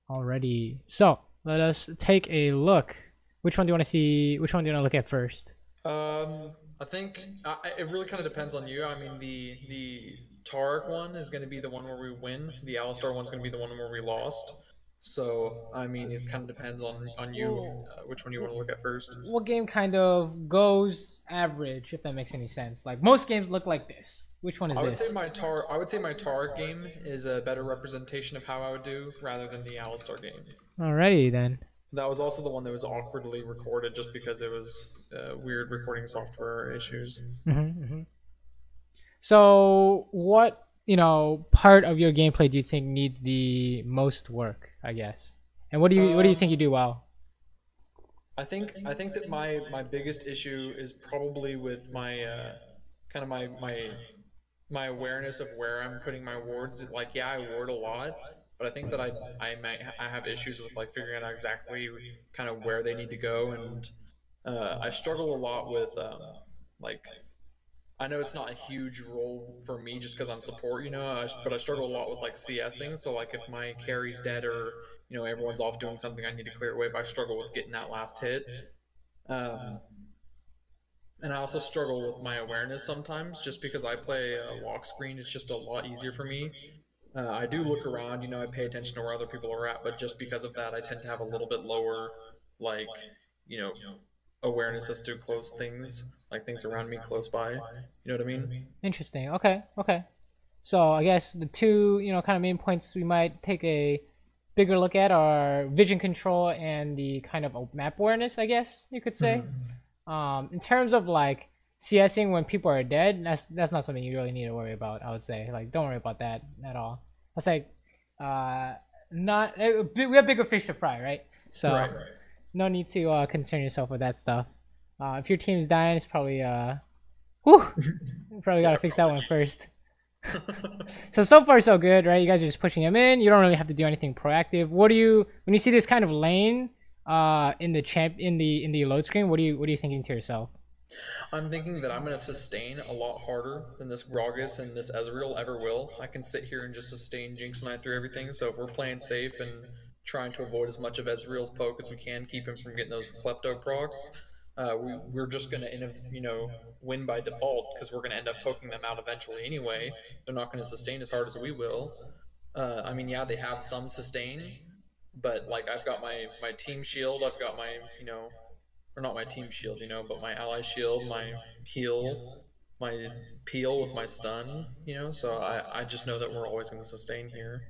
Alrighty. So let us take a look. Which one do you want to see? Which one do you want to look at first? I think it really kind of depends on you. I mean, the Taric one is going to be the one where we win. The Alistar one's going to be the one where we lost. So, I mean, it kind of depends on you Well, which one you want to look at first. what game kind of goes average, if that makes any sense? Like most games look like this. Which one is this? I would say my Taric game is a better representation of how I would do rather than the Alistar game. Alrighty then. That was also the one that was awkwardly recorded just because it was weird recording software issues. So, what part of your gameplay do you think needs the most work? I guess, and what do you think you do well? I think that my biggest issue is probably with my kind of my awareness of where I'm putting my wards. Like, yeah, I ward a lot, but I think that I have issues with like figuring out exactly kind of where they need to go, and I struggle a lot with like I know it's not a huge role for me just because I'm support, but I struggle a lot with like CSing. So like if my carry's dead or everyone's off doing something, I need to clear it away. If I struggle with getting that last hit, um, and I also struggle with my awareness sometimes, just because I play a lock screen. It's just a lot easier for me. I do look around, I pay attention to where other people are at, but just because of that, I tend to have a little bit lower, like, you know, awareness as to close things, like things around me close by. You know what I mean? Interesting. Okay. Okay. So I guess the two kind of main points we might take a bigger look at are vision control and the kind of map awareness. I guess you could say. In terms of like CSing when people are dead, that's not something you really need to worry about. I would say like don't worry about that at all. That's like not we have bigger fish to fry, right? So Right. no need to concern yourself with that stuff. If your team's dying, it's probably whew, you probably gotta fix that one first. So far so good, right? You guys are just pushing them in. You don't really have to do anything proactive. What do you when you see this kind of lane in the load screen? What are you thinking to yourself? I'm thinking that I'm going to sustain a lot harder than this Gragas and this Ezreal ever will. I can sit here and just sustain Jinx Knight through everything, so if we're playing safe and trying to avoid as much of Ezreal's poke as we can, keep him from getting those Klepto procs, we're just going to win by default, because we're going to end up poking them out eventually anyway. They're not going to sustain as hard as we will. I mean, yeah, they have some sustain, but like I've got my team shield, I've got my, or not my team shield, but my ally shield, my heal, my peel with my stun, so I just know that we're always going to sustain here.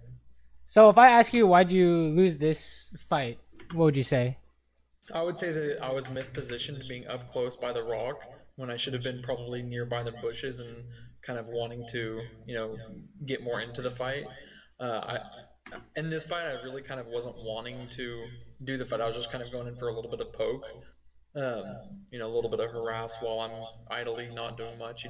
So if I ask you why'd you lose this fight, what would you say? I would say that I was mispositioned being up close by the rock when I should have been probably nearby the bushes and kind of wanting to, get more into the fight. I In this fight, I really kind of wasn't wanting to do the fight. I was just kind of going in for a little bit of poke, a little bit of harass while I'm idly not doing much.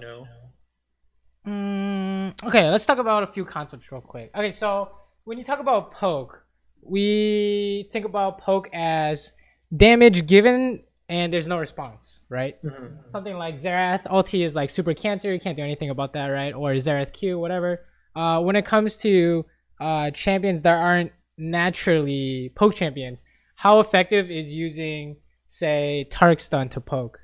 Okay, let's talk about a few concepts real quick. Okay, so when you talk about poke, we think about poke as damage given and there's no response, right? Something like Xerath ulti is like super cancer, you can't do anything about that, right? Or Xerath Q, whatever. When it comes to champions that aren't naturally poke champions, how effective is using, say, Taric stun to poke?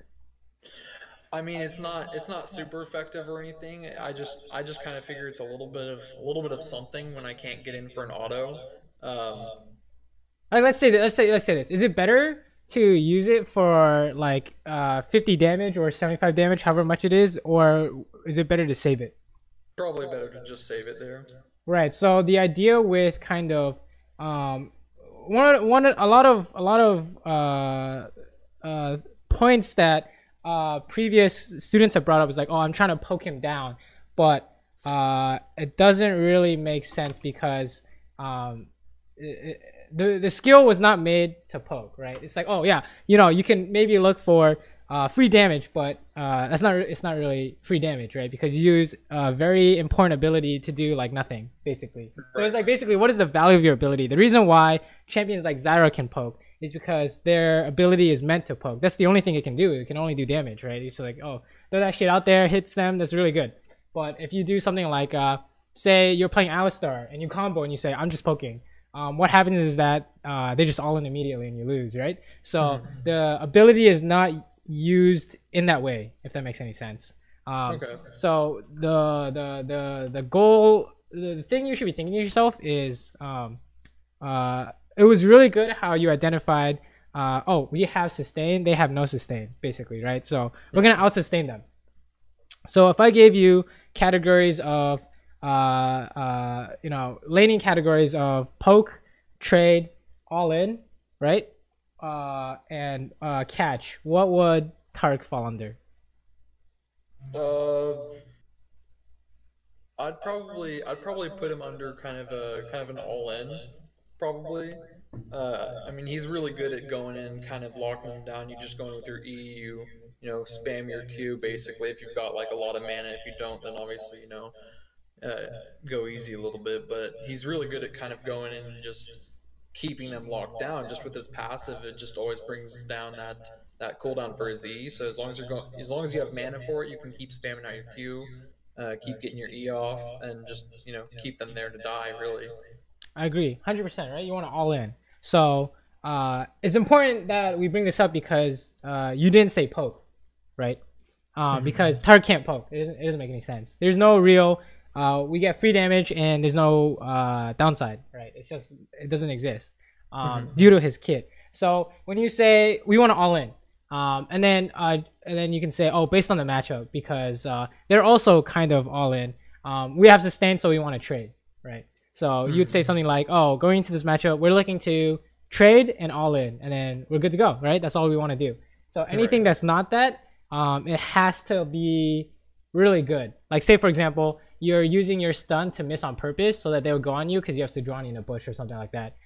I mean, it's not super effective or anything. I just kind of figure it's a little bit of something when I can't get in for an auto. Um, Like let's say this. Is it better to use it for like 50 damage or 75 damage, however much it is, or is it better to save it? Probably better to just save it there. Right. So the idea with kind of one a lot of points that previous students have brought up is like, oh, I'm trying to poke him down, but it doesn't really make sense because the skill was not made to poke, right? It's like, oh yeah, you can maybe look for free damage, but it's not really free damage, right? Because you use a very important ability to do like nothing, basically. So it's like basically, what is the value of your ability? The reason why champions like Zyra can poke is because their ability is meant to poke. That's the only thing it can do. It can only do damage, right? It's like, oh, throw that shit out there, hits them, that's really good. But if you do something like, say you're playing Alistar and you combo and you say, I'm just poking, what happens is that they just all in immediately and you lose, right? So the ability is not used in that way, if that makes any sense. Okay. So the goal, the thing you should be thinking to yourself is, it was really good how you identified, oh, we have sustain, they have no sustain, basically, right? So we're gonna out sustain them. So if I gave you categories of, laning categories of poke, trade, all in, right? And catch, what would Taric fall under? I'd probably put him under kind of an all in, probably. I mean, he's really good at going in, kind of locking them down. You just go in with your E, spam your Q basically. If you've got like a lot of mana, if you don't, then obviously go easy a little bit. But he's really good at kind of going in and just keeping them locked down. Just with his passive, it just always brings down that cooldown for his E. So as long as you have mana for it, you can keep spamming out your Q, keep getting your E off, and just keep them there to die. Really. I agree, 100%. Right? You want to all in. So it's important that we bring this up because you didn't say poke, right? Because Taric can't poke. It doesn't make any sense. There's no real. We get free damage and there's no downside, right? It doesn't exist due to his kit. So when you say we want to all in, and then you can say, oh, based on the matchup, because they're also kind of all in. We have sustain, so we want to trade, right? So you'd say something like, oh, going into this matchup, we're looking to trade and all in, and then we're good to go, right? That's all we want to do. So anything that's not that, it has to be really good. Like say, for example, you're using your stun to miss on purpose so that they'll go on you because you have to draw in a bush or something like that.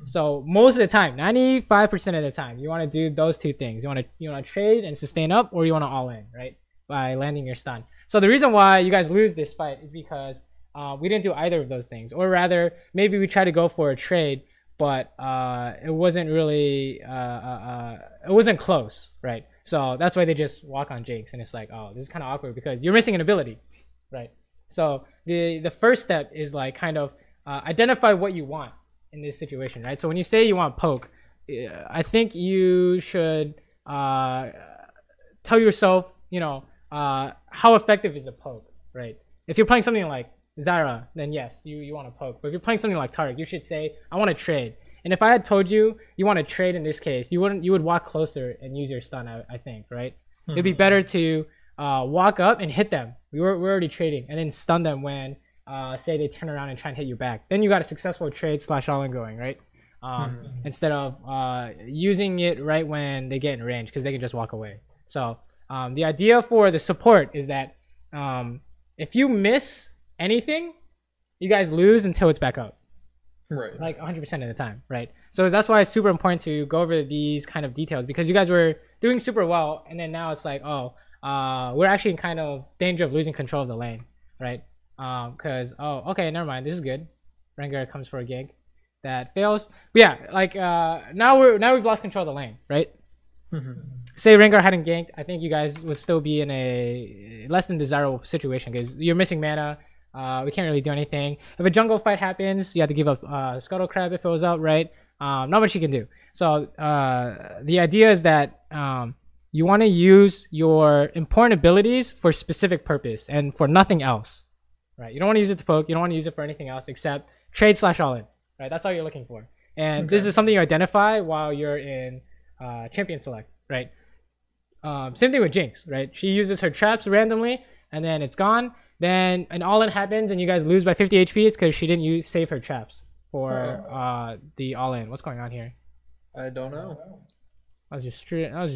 So most of the time, 95% of the time, you want to do those two things. You want to trade and sustain up, or you want to all in, right? By landing your stun. So the reason why you guys lose this fight is because we didn't do either of those things, or rather, maybe we tried to go for a trade, but it wasn't really, it wasn't close, right? So that's why they just walk on Jinx, and it's like, oh, this is kind of awkward because you're missing an ability, right? So the first step is like kind of identify what you want in this situation, right? So when you say you want poke, I think you should tell yourself, how effective is a poke, right? If you're playing something like Zyra, then yes, you want to poke. But if you're playing something like Taric, you should say, I want to trade. And if I had told you you want to trade in this case, you would walk closer and use your stun, I think, right? It'd be better to walk up and hit them. We're already trading, and then stun them when say they turn around and try and hit you back. Then you got a successful trade / all in going, right? Instead of using it right when they get in range, because they can just walk away. So the idea for the support is that if you miss anything, you guys lose until it's back up. Right. Like 100% of the time, right? So that's why it's super important to go over these kind of details, because you guys were doing super well, and then now it's like, oh, we're actually in kind of danger of losing control of the lane, right? Because, oh, okay, never mind, this is good. Rengar comes for a gank that fails. But yeah, like now we've lost control of the lane, right? Say Rengar hadn't ganked, I think you guys would still be in a less than desirable situation because you're missing mana. We can't really do anything. If a jungle fight happens, you have to give up Scuttle Crab if it was out, right? Not much you can do. So the idea is that you want to use your important abilities for specific purpose and for nothing else, right? You don't want to use it to poke. You don't want to use it for anything else except trade / all in, right? That's all you're looking for. And this is something you identify while you're in champion select, right? Same thing with Jinx, right? She uses her traps randomly and then it's gone. Then an all-in happens and you guys lose by 50 HP. It's because she didn't save her traps for the all-in. What's going on here? I don't know. That was just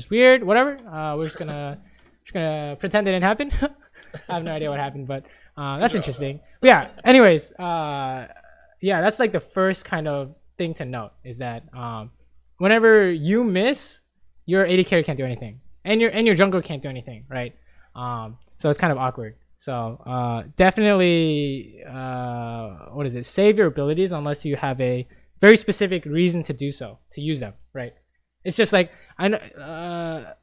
weird. Whatever. We're just gonna pretend it didn't happen. I have no idea what happened, but that's interesting. But yeah. Anyways, yeah, that's like the first kind of thing to note is that whenever you miss, your AD carry can't do anything, and your jungle can't do anything, right? So it's kind of awkward. So definitely, save your abilities unless you have a very specific reason to do so, to use them, right? It's just like, I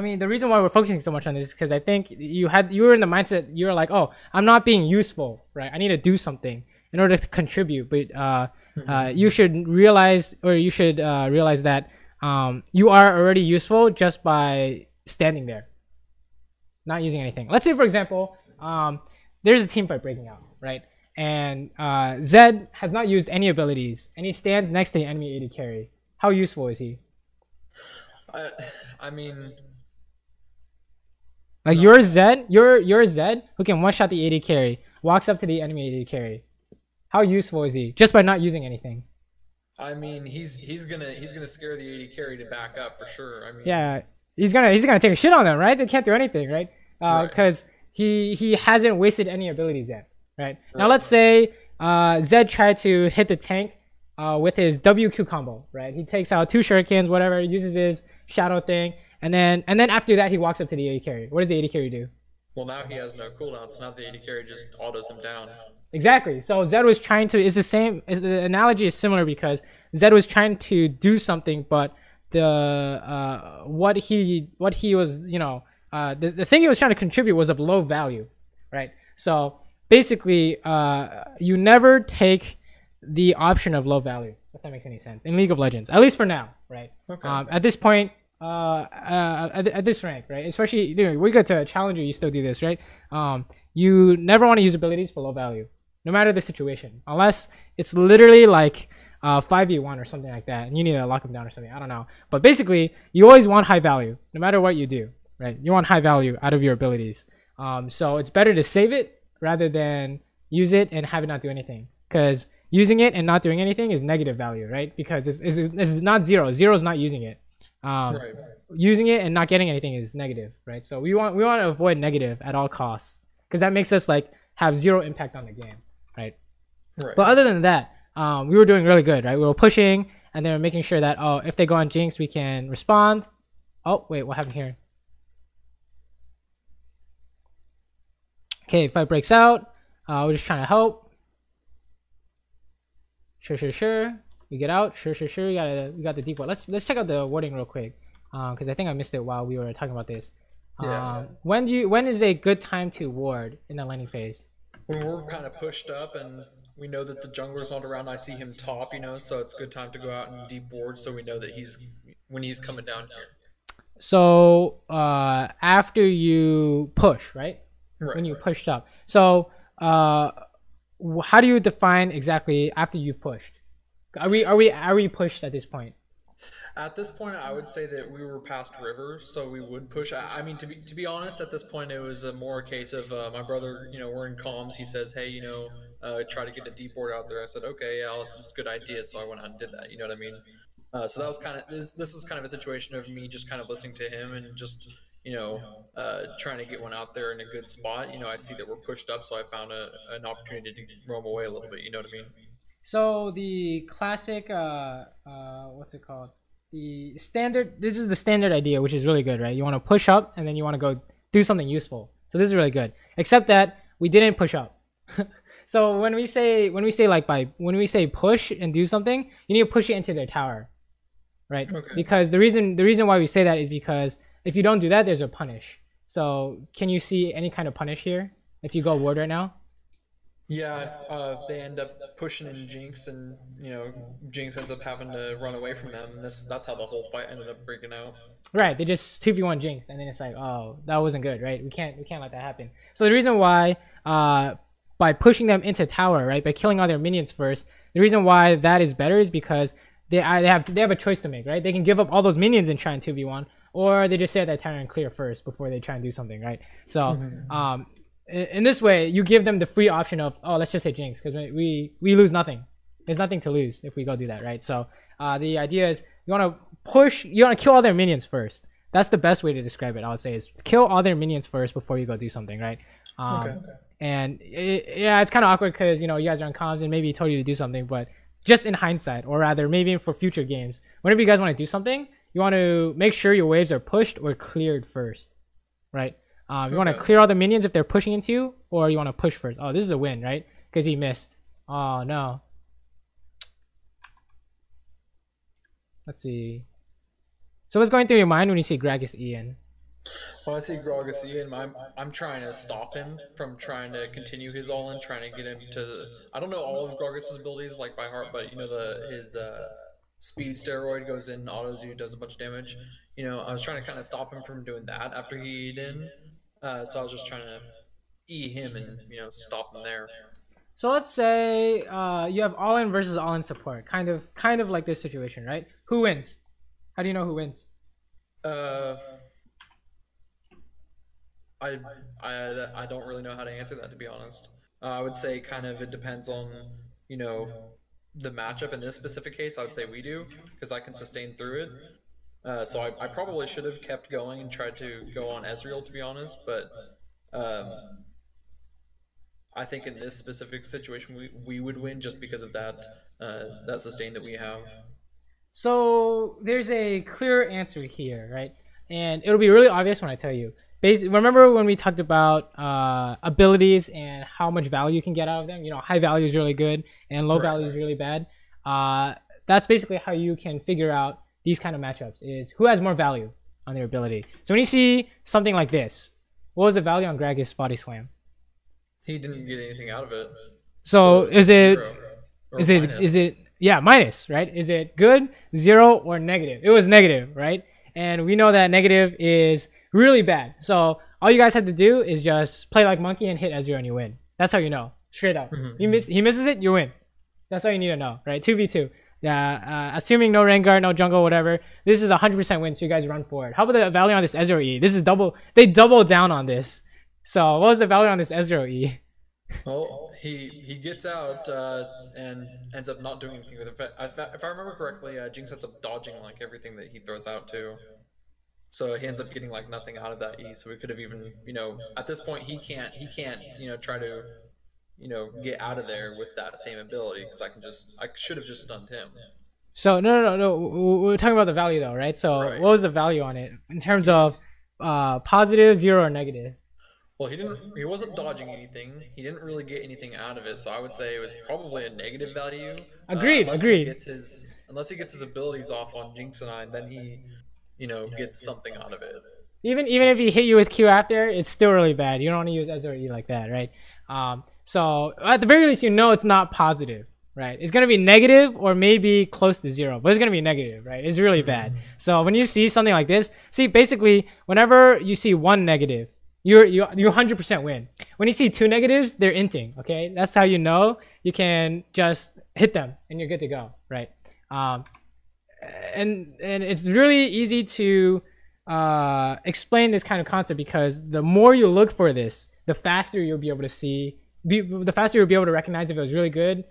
mean, the reason why we're focusing so much on this is because I think you were in the mindset, you were like, oh, I'm not being useful, right? I need to do something in order to contribute. But You should realize, realize that you are already useful just by standing there, not using anything. Let's say, for example, there's a team fight breaking out, right? And Zed has not used any abilities, and he stands next to the enemy AD carry. How useful is he? I mean, like no. Your Zed who can one shot the AD carry, walks up to the enemy AD carry. How useful is he just by not using anything? I mean, he's gonna scare the AD carry to back up for sure. I mean, yeah, he's gonna take a shit on them, right? They can't do anything, right? Because he hasn't wasted any abilities yet, right? Now let's say Zed tried to hit the tank with his WQ combo, right? He takes out 2 shurikens, whatever, uses his shadow thing, and then after that he walks up to the AD carry. What does the AD carry do? Well, now he has no cooldown, so now the AD carry just autos him down. Exactly. So Zed was trying to. The analogy is similar because Zed was trying to do something, but the what he was, the thing he was trying to contribute was of low value, right? So basically, you never take the option of low value, if that makes any sense, in League of Legends, at least for now, right? Okay. At this point, at this rank, right? Especially, we go to a challenger, you still do this, right? You never want to use abilities for low value, no matter the situation, unless it's literally like 5v1 or something like that, and you need to lock them down or something. I don't know, but basically, you always want high value, no matter what you do, right? You want high value out of your abilities. So it's better to save it rather than use it and have it not do anything, because using it and not doing anything is negative value, right? Because it's not zero. Zero is not using it. Right. Using it and not getting anything is negative, right? So we want to avoid negative at all costs, because that makes us like have zero impact on the game, right? Right. But other than that, we were doing really good, right? We were pushing, and then we're making sure that if they go on Jinx, we can respond. Oh wait, what happened here? Okay, fight breaks out. We're just trying to help. Sure. We get out. Sure. We got the deep ward. Let's check out the warding real quick, because I think I missed it while we were talking about this. When is a good time to ward in the laning phase? When we're kind of pushed up and we know that the jungler's not around. I see him top, so it's a good time to go out and deep ward, so we know that when he's coming down here. So after you push, right? When you pushed up. So how do you define exactly after you've pushed? Are we pushed at this point? At this point, I would say that we were past river, so we would push. I mean, to be honest, at this point, it was more a case of my brother. We're in comms. He says, "Hey, try to get a deep board out there." I said, "Okay, yeah, it's a good idea." So I went out and did that. You know what I mean? So that was kind of this was kind of a situation of me just kind of listening to him and just trying to get one out there in a good spot. I see that we're pushed up, so I found an opportunity to roam away a little bit. You know what I mean? So the classic, what's it called? The standard. This is the standard idea, which is really good, right? You want to push up, and then you want to go do something useful. So this is really good. Except that we didn't push up. So when we say push and do something, you need to push it into their tower, right? Okay. Because the reason why we say that is because if you don't do that, there's a punish. So can you see any kind of punish here if you go ward right now? Yeah, they end up pushing in Jinx, and Jinx ends up having to run away from them. And that's how the whole fight ended up breaking out. Right, they just 2v1 Jinx, and then it's like, oh, that wasn't good, right? We can't let that happen. So the reason why, by pushing them into tower, right, by killing all their minions first, the reason why that is better is because they have a choice to make, right? They can give up all those minions and try and 2v1, or they just stay at that tower and clear first before they try and do something, right? So, in this way, you give them the free option of, let's just say Jinx, because we lose nothing. There's nothing to lose if we go do that, right? So the idea is you want to kill all their minions first. That's the best way to describe it, I would say, is kill all their minions first before you go do something, right? And it's kind of awkward because, you guys are on comms and maybe he told you to do something, but just in hindsight, or rather maybe for future games, whenever you guys want to do something, you want to make sure your waves are pushed or cleared first, right? You want to clear all the minions if they're pushing into you, or you want to push first. Oh, this is a win, right? Because he missed. Oh, no. Let's see. So what's going through your mind when you see Gragas Ian? When I see Gragas Ian, I'm trying to stop him from trying to continue his all in, trying to get him to. I don't know all of Gragas's abilities like by heart, but you know his speed steroid goes in, autos you, does a bunch of damage. You know, I was trying to kind of stop him from doing that after he did. So I was just trying to E him and stop him there. So let's say you have all in versus all in support, kind of like this situation, right? Who wins? How do you know who wins? I don't really know how to answer that, to be honest. I would say kind of it depends on the matchup. In this specific case, I would say we do, because I can sustain through it. So I probably should have kept going and tried to go on Ezreal, to be honest, but I think in this specific situation we would win just because of that sustain that we have. So there's a clear answer here, right? And it'll be really obvious when I tell you. Basically, remember when we talked about abilities and how much value you can get out of them? You know, high value is really good and low value is really bad. That's basically how you can figure out these kind of matchups, is who has more value on their ability. So when you see something like this, what was the value on Gragas Body Slam? He didn't get anything out of it. So is it yeah, minus, right? Is it good, 0, or negative? It was negative, right? And we know that negative is really bad. So all you guys have to do is just play like monkey and hit Ezreal and you win. That's how you know, straight up. He misses it, you win. That's all you need to know, right? 2v2. Assuming no Rengar, no jungle, whatever. This is 100% win, so you guys run for it. How about the value on this Ezreal E? This is double. They double down on this. So what was the value on this Ezreal E? Well, he gets out and ends up not doing anything with it. If I remember correctly, Jinx ends up dodging like everything that he throws out too. So he ends up getting like nothing out of that E. So we could have even, at this point he can't, try to, get out of there with that same ability, because I should have just stunned him. So no. We're talking about the value though, right? So right. What was the value on it in terms of positive, 0, or negative? Well, he wasn't dodging anything. He didn't really get anything out of it, so I would say it was probably a negative value. Agreed. Unless he gets his abilities off on Jinx and I, and then he, gets something out of it. Even if he hit you with Q after, it's still really bad. You don't want to use Ezreal E like that, right? So at the very least, it's not positive, right? It's gonna be negative or maybe close to 0, but it's gonna be negative, right? It's really bad. So when you see something like this, basically whenever you see one negative, you 100% win. When you see 2 negatives, they're inting. Okay, that's how you know you can just hit them and you're good to go, right? And it's really easy to explain this kind of concept, because the more you look for this, the faster you'll be able to see, the faster you'll be able to recognize if it was really good,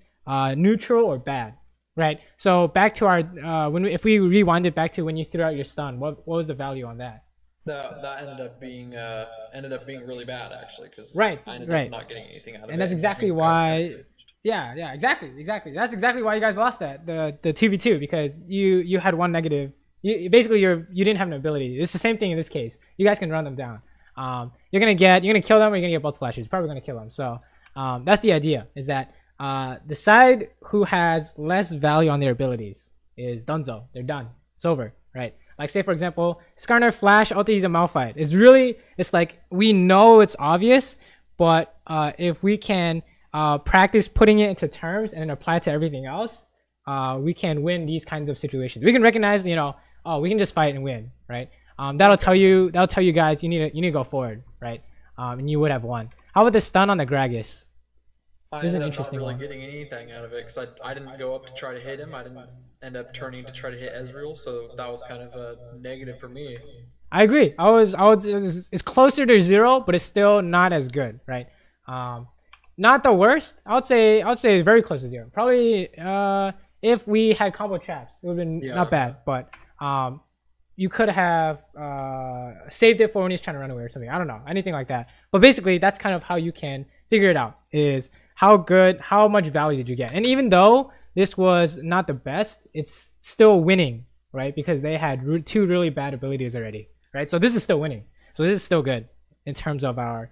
neutral, or bad, right? So back to our if we rewind it back to when you threw out your stun, what was the value on that? That ended up being really bad, actually, because I ended up not getting anything out of it. And that's exactly why. Yeah, exactly. That's exactly why you guys lost that the 2v2, because you had one negative. You didn't have an ability. It's the same thing in this case. You guys can run them down. You're gonna kill them, or you're gonna get both flashes. You're probably gonna kill them. So that's the idea. Is that the side who has less value on their abilities is Dunzo. They're done. It's over. Right. Like, say, for example, Skarner Flash, ulti is a Malphite. It's like, we know it's obvious, but if we can practice putting it into terms and then apply it to everything else, we can win these kinds of situations. We can recognize, we can just fight and win, right? That'll tell you guys you need to go forward, right? And you would have won. How about the stun on the Gragas? This is an interesting one. I ended up not really getting anything out of it, because I didn't go up to try to hit him. I didn't end up turning to try to hit Ezreal, so that was kind of a negative for me. I agree. It's closer to 0, but it's still not as good, right? Not the worst. I would say very close to 0. Probably if we had combo traps, it would have been not bad, but you could have saved it for when he's trying to run away or something. I don't know, anything like that. But basically, that's kind of how you can figure it out, is how much value did you get? And even though this was not the best, it's still winning, right? Because they had 2 really bad abilities already, right? So this is still winning. So this is still good in terms of our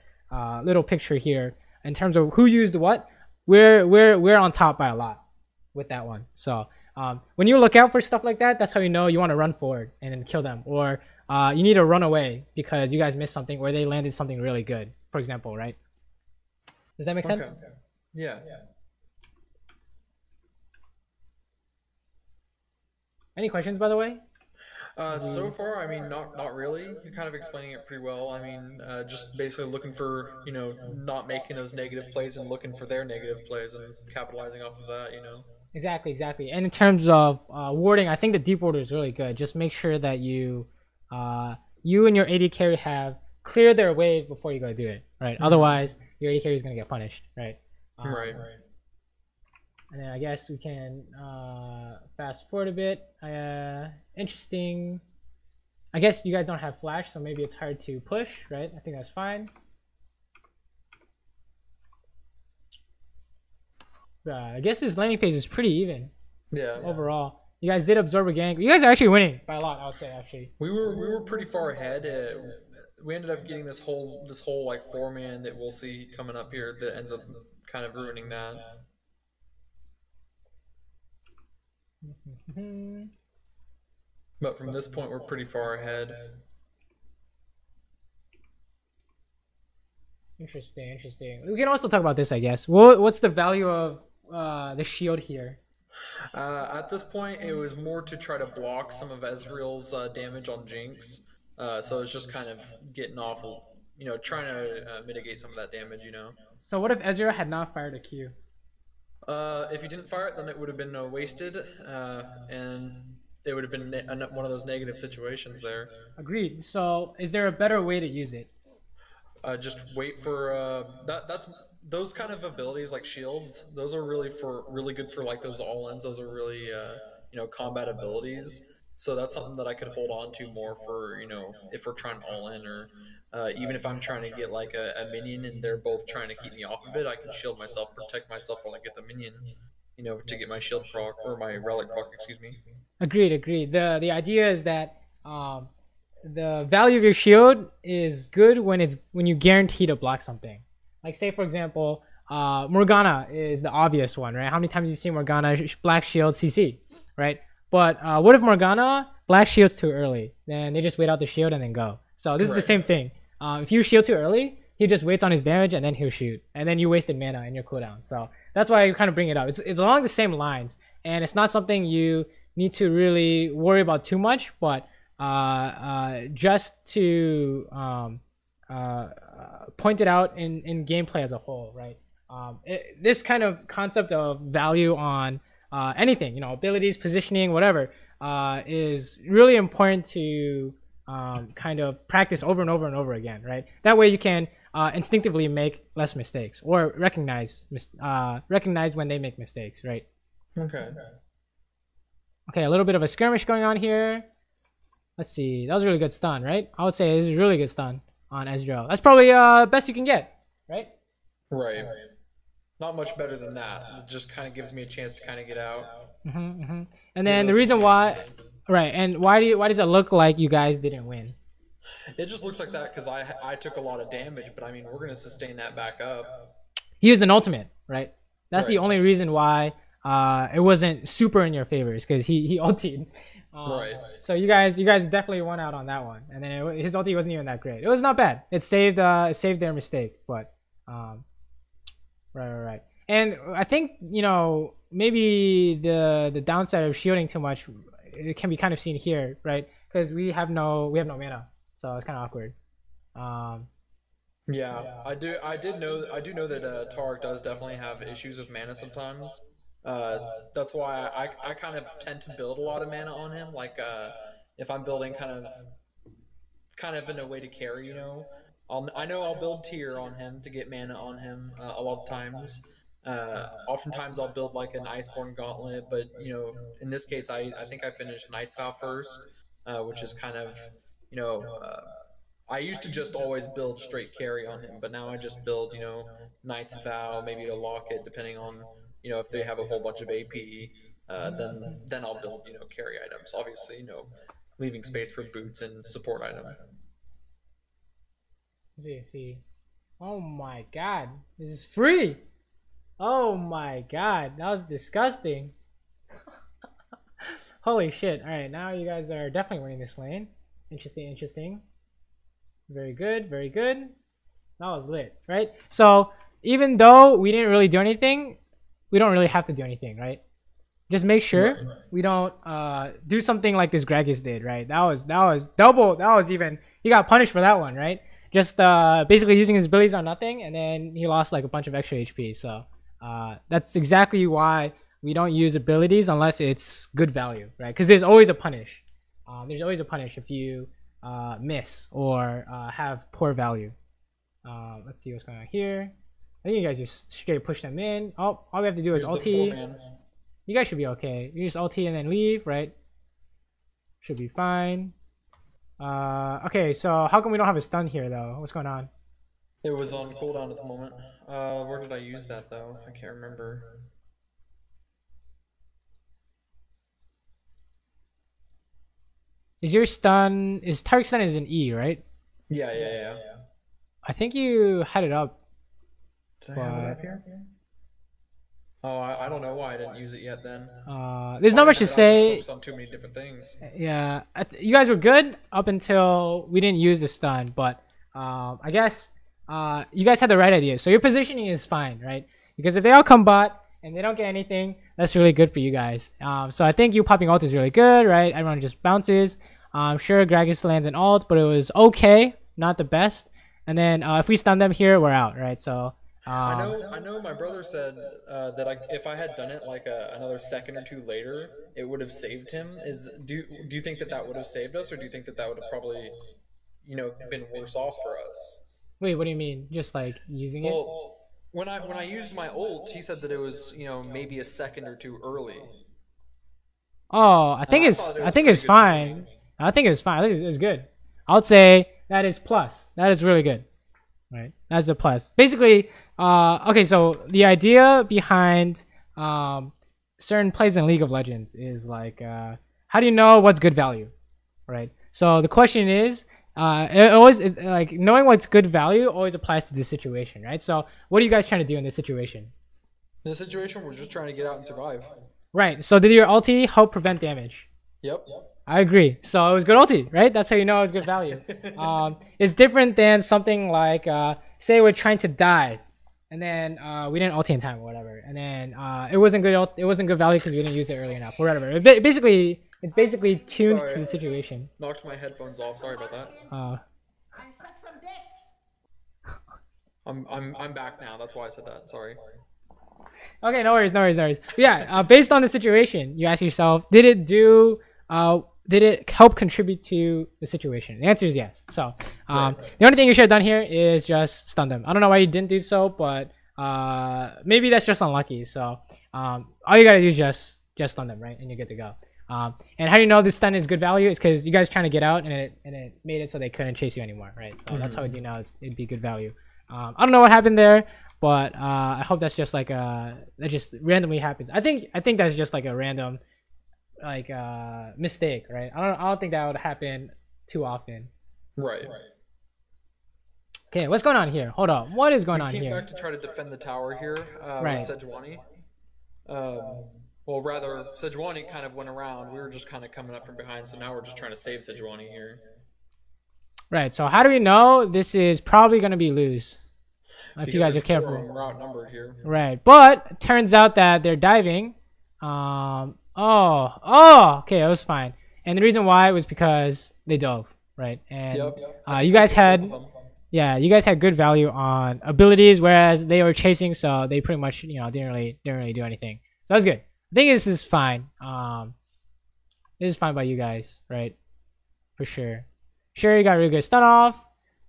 little picture here. In terms of who used what, we're on top by a lot with that one. So when you look out for stuff like that, that's how you know you want to run forward and then kill them, or you need to run away because you guys missed something or they landed something really good, for example, right? Does that make sense? Okay. Yeah. Any questions, by the way? So far, I mean, not really. You're kind of explaining it pretty well. I mean, just basically looking for, not making those negative plays and looking for their negative plays and capitalizing off of that. Exactly. And in terms of warding, I think the deep order is really good. Just make sure that you and your AD carry have cleared their wave before you go do it, right? Otherwise, your AD carry is gonna get punished, right? Right. And then I guess we can fast forward a bit. Interesting. I guess you guys don't have flash, so maybe it's hard to push, right? I think that's fine. I guess this landing phase is pretty even. Yeah. Overall, you guys did absorb a gank. You guys are actually winning by a lot, I would say. Actually, we were pretty far ahead. We ended up getting this whole like 4-man that we'll see coming up here that ends up kind of ruining that. But from this point, we're pretty far ahead. Interesting. We can also talk about this, I guess. What's the value of the shield here? At this point, it was more to try to block some of Ezreal's damage on Jinx. So it's just kind of getting off, trying to mitigate some of that damage, So what if Ezreal had not fired a Q? If he didn't fire it, then it would have been wasted, and it would have been one of those negative situations there. Agreed. So is there a better way to use it? Just wait for that's those kind of abilities like shields. Those are really good for like those all-ins. Those are really combat abilities. So that's something that I could hold on to more for if we're trying all in, or even if I'm trying to get like a minion and they're both trying to keep me off of it, I can shield myself, protect myself while I get the minion, to get my shield proc or my relic proc. Excuse me. Agreed. The idea is that the value of your shield is good when you guarantee to block something. Like say for example, Morgana is the obvious one, right? How many times you see Morgana black shield CC, right? But what if Morgana black shields too early? Then they just wait out the shield and then go. So this is the same thing. If you shield too early, he just waits on his damage and then he'll shoot, and then you wasted mana in your cooldown. So that's why I kind of bring it up. It's along the same lines, and it's not something you need to really worry about too much, but just to point it out in gameplay as a whole, right? This kind of concept of value on anything, abilities, positioning, whatever, is really important to kind of practice over and over and over again, right? That way you can instinctively make less mistakes or recognize when they make mistakes, right? Okay, a little bit of a skirmish going on here. Let's see. That was a really good stun, right? I would say this is a really good stun on Ezreal. That's probably best you can get, right? Right. Not much better than that. It just kind of gives me a chance to kind of get out. And then the reason why, right? And why does it look like you guys didn't win? It just looks like that because I took a lot of damage, but I mean we're gonna sustain that back up. He used an ultimate, right? That's the only reason why it wasn't super in your favor, is because he ultied. So you guys definitely won out on that one, and then his ulti wasn't even that great. It was not bad. It saved their mistake, but right. And I think maybe the downside of shielding too much, it can be kind of seen here, right? Because we have no mana, so it's kind of awkward. Yeah, I do know that Taric does definitely have issues with mana sometimes. That's why I kind of tend to build a lot of mana on him. Like if I'm building kind of in a way to carry, I know I'll build tier on him to get mana on him a lot of times. Oftentimes I'll build like an Iceborne Gauntlet, but in this case I think I finished Knight's Vow first, which is kind of I used to just always build straight carry on him, but now I just build Knight's Vow, maybe a Locket, depending on if they have a whole bunch of AP, then I'll build carry items. Obviously, leaving space for boots and support item. See. Oh my god, this is free. Oh my god, that was disgusting. Holy shit. All right, now you guys are definitely winning this lane. Interesting, interesting. Very good, very good. That was lit, right? So even though we didn't really do anything, we don't really have to do anything, right? Just make sure we don't do something like this Gragas did, right? That was double. That was even, he got punished for that one, right? Just basically using his abilities on nothing, and then he lost like a bunch of extra HP. So that's exactly why we don't use abilities unless it's good value, right? Because there's always a punish. There's always a punish if you miss or have poor value. Let's see what's going on here. I think you guys just straight push them in. Oh, all we have to do is ulti. You guys should be okay. You just ulti and then leave, right? Should be fine. Okay, so how come we don't have a stun here though? What's going on? It was on cooldown at the moment. Where did I use that though? I can't remember. Is your stun, is Taric's stun is an E, right? Yeah. I think you had it up. Did I have it up here? Oh, I don't know why I didn't use it yet then. There's not much to say. On too many different things. Yeah, you guys were good up until we didn't use the stun, but I guess you guys had the right idea. So your positioning is fine, right? Because if they all come bot and they don't get anything, that's really good for you guys. So I think you popping ult is really good, right? Everyone just bounces. Sure, Gragas lands an ult, but it was okay, not the best. And then if we stun them here, we're out, right? So. I know. My brother said that if I had done it like another second or two later, it would have saved him. Do you think that would have saved us, or do you think that would have probably, been worse off for us? Wait, what do you mean? Just like using it? Well, when I used my ult, he said that it was maybe a second or two early. Oh, I think it's fine. I think it's fine. I think it was good. I would say that is plus. That is really good. Right, that's a plus. Basically, okay, so the idea behind certain plays in League of Legends is like, how do you know what's good value, right? So the question is, like knowing what's good value always applies to this situation, right? So what are you guys trying to do in this situation? In this situation, we're just trying to get out and survive. Right. So did your ulti help prevent damage? Yep. I agree. So it was good ulti, right? That's how you know it was good value. It's different than something like, say we're trying to dive, and then we didn't ulti in time or whatever, and then it wasn't good. It wasn't good value because we didn't use it early enough or whatever. It's basically tuned to the situation. Knocked my headphones off. Sorry about that. I suck some dicks. I'm back now. That's why I said that. Sorry. Okay, no worries. But yeah, based on the situation, you ask yourself, did it help contribute to the situation? The answer is yes. So the only thing you should have done here is just stun them. I don't know why you didn't do so, but maybe that's just unlucky. So all you gotta do is just stun them, right? And you're good to go. And how do you know this stun is good value? It's because you guys trying to get out, and it made it so they couldn't chase you anymore, right? So that's how you know it'd be good value. I don't know what happened there, but I hope that's just like that just randomly happens. I think that's just like a random mistake, right? I don't think that would happen too often. Right. Okay, what's going on here? Hold on. What is going on here? We came back to try to defend the tower here right. with Sejuani. Well, rather, Sejuani kind of went around. We were just kind of coming up from behind, so now we're just trying to save Sejuani here. Right, so how do we know this is probably going to be lose? If you guys are careful. We're outnumbered here. Right, but it turns out that they're diving. Okay, it was fine. And the reason why was because they dove, right? And you guys had good value on abilities, whereas they were chasing, so they pretty much didn't really do anything. So that's good. I think this is fine. This is fine by you guys, right? For sure. Sure, you got a really good stun off,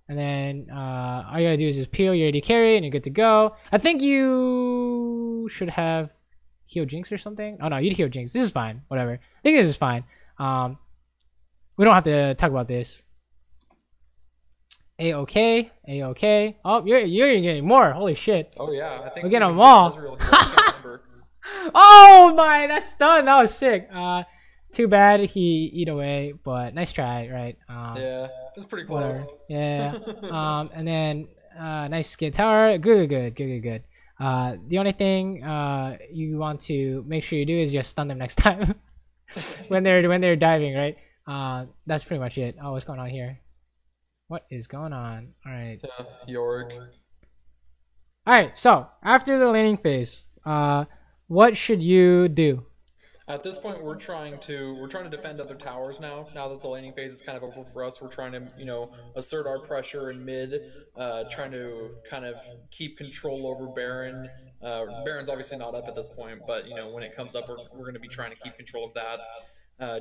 and then all you gotta do is just peel your AD carry, and you're good to go. I think you should have heal Jinx or something. Oh no, you'd heal Jinx. This is fine. Whatever. I think this is fine. We don't have to talk about this. A-okay. Oh, you're getting more. Holy shit. Oh yeah, I think we're getting them all. Oh my, that's stun. That was sick. Too bad he eat away, but nice try, right? Yeah, it's pretty close. Whatever. Yeah. And then nice skid tower. Good. The only thing you want to make sure you do is just stun them next time when they're diving, right? That's pretty much it. Oh, what's going on here? What is going on? All right. York. All right. So after the laning phase, what should you do? At this point, we're trying to defend other towers now. Now that the laning phase is kind of over for us, we're trying to assert our pressure in mid, trying to kind of keep control over Baron. Baron's obviously not up at this point, but when it comes up, we're going to be trying to keep control of that.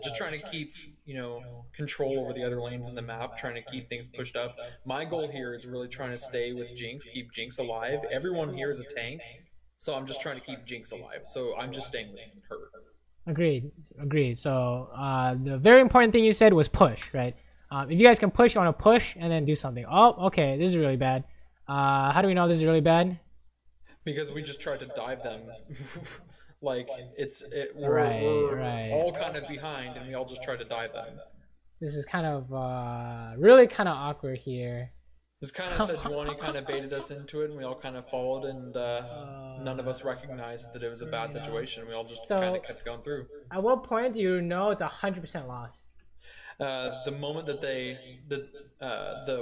Just trying to keep control over the other lanes in the map, trying to keep things pushed up. My goal here is really trying to stay with Jinx, keep Jinx alive. Everyone here is a tank, so I'm just trying to keep Jinx alive. So I'm just staying with her. Agreed. So the very important thing you said was push, right? If you guys can push, you want to push and then do something. Oh, okay, this is really bad. How do we know this is really bad? Because we just tried to dive them. Like we're all kind of behind, and we all just tried to dive them. This is kind of really kind of awkward here. This kind of Sejuani kind of baited us into it, and we all kind of followed, and none of us recognized that it was a bad situation. We all just kind of kept going through. At what point do you know it's 100% loss? The moment that the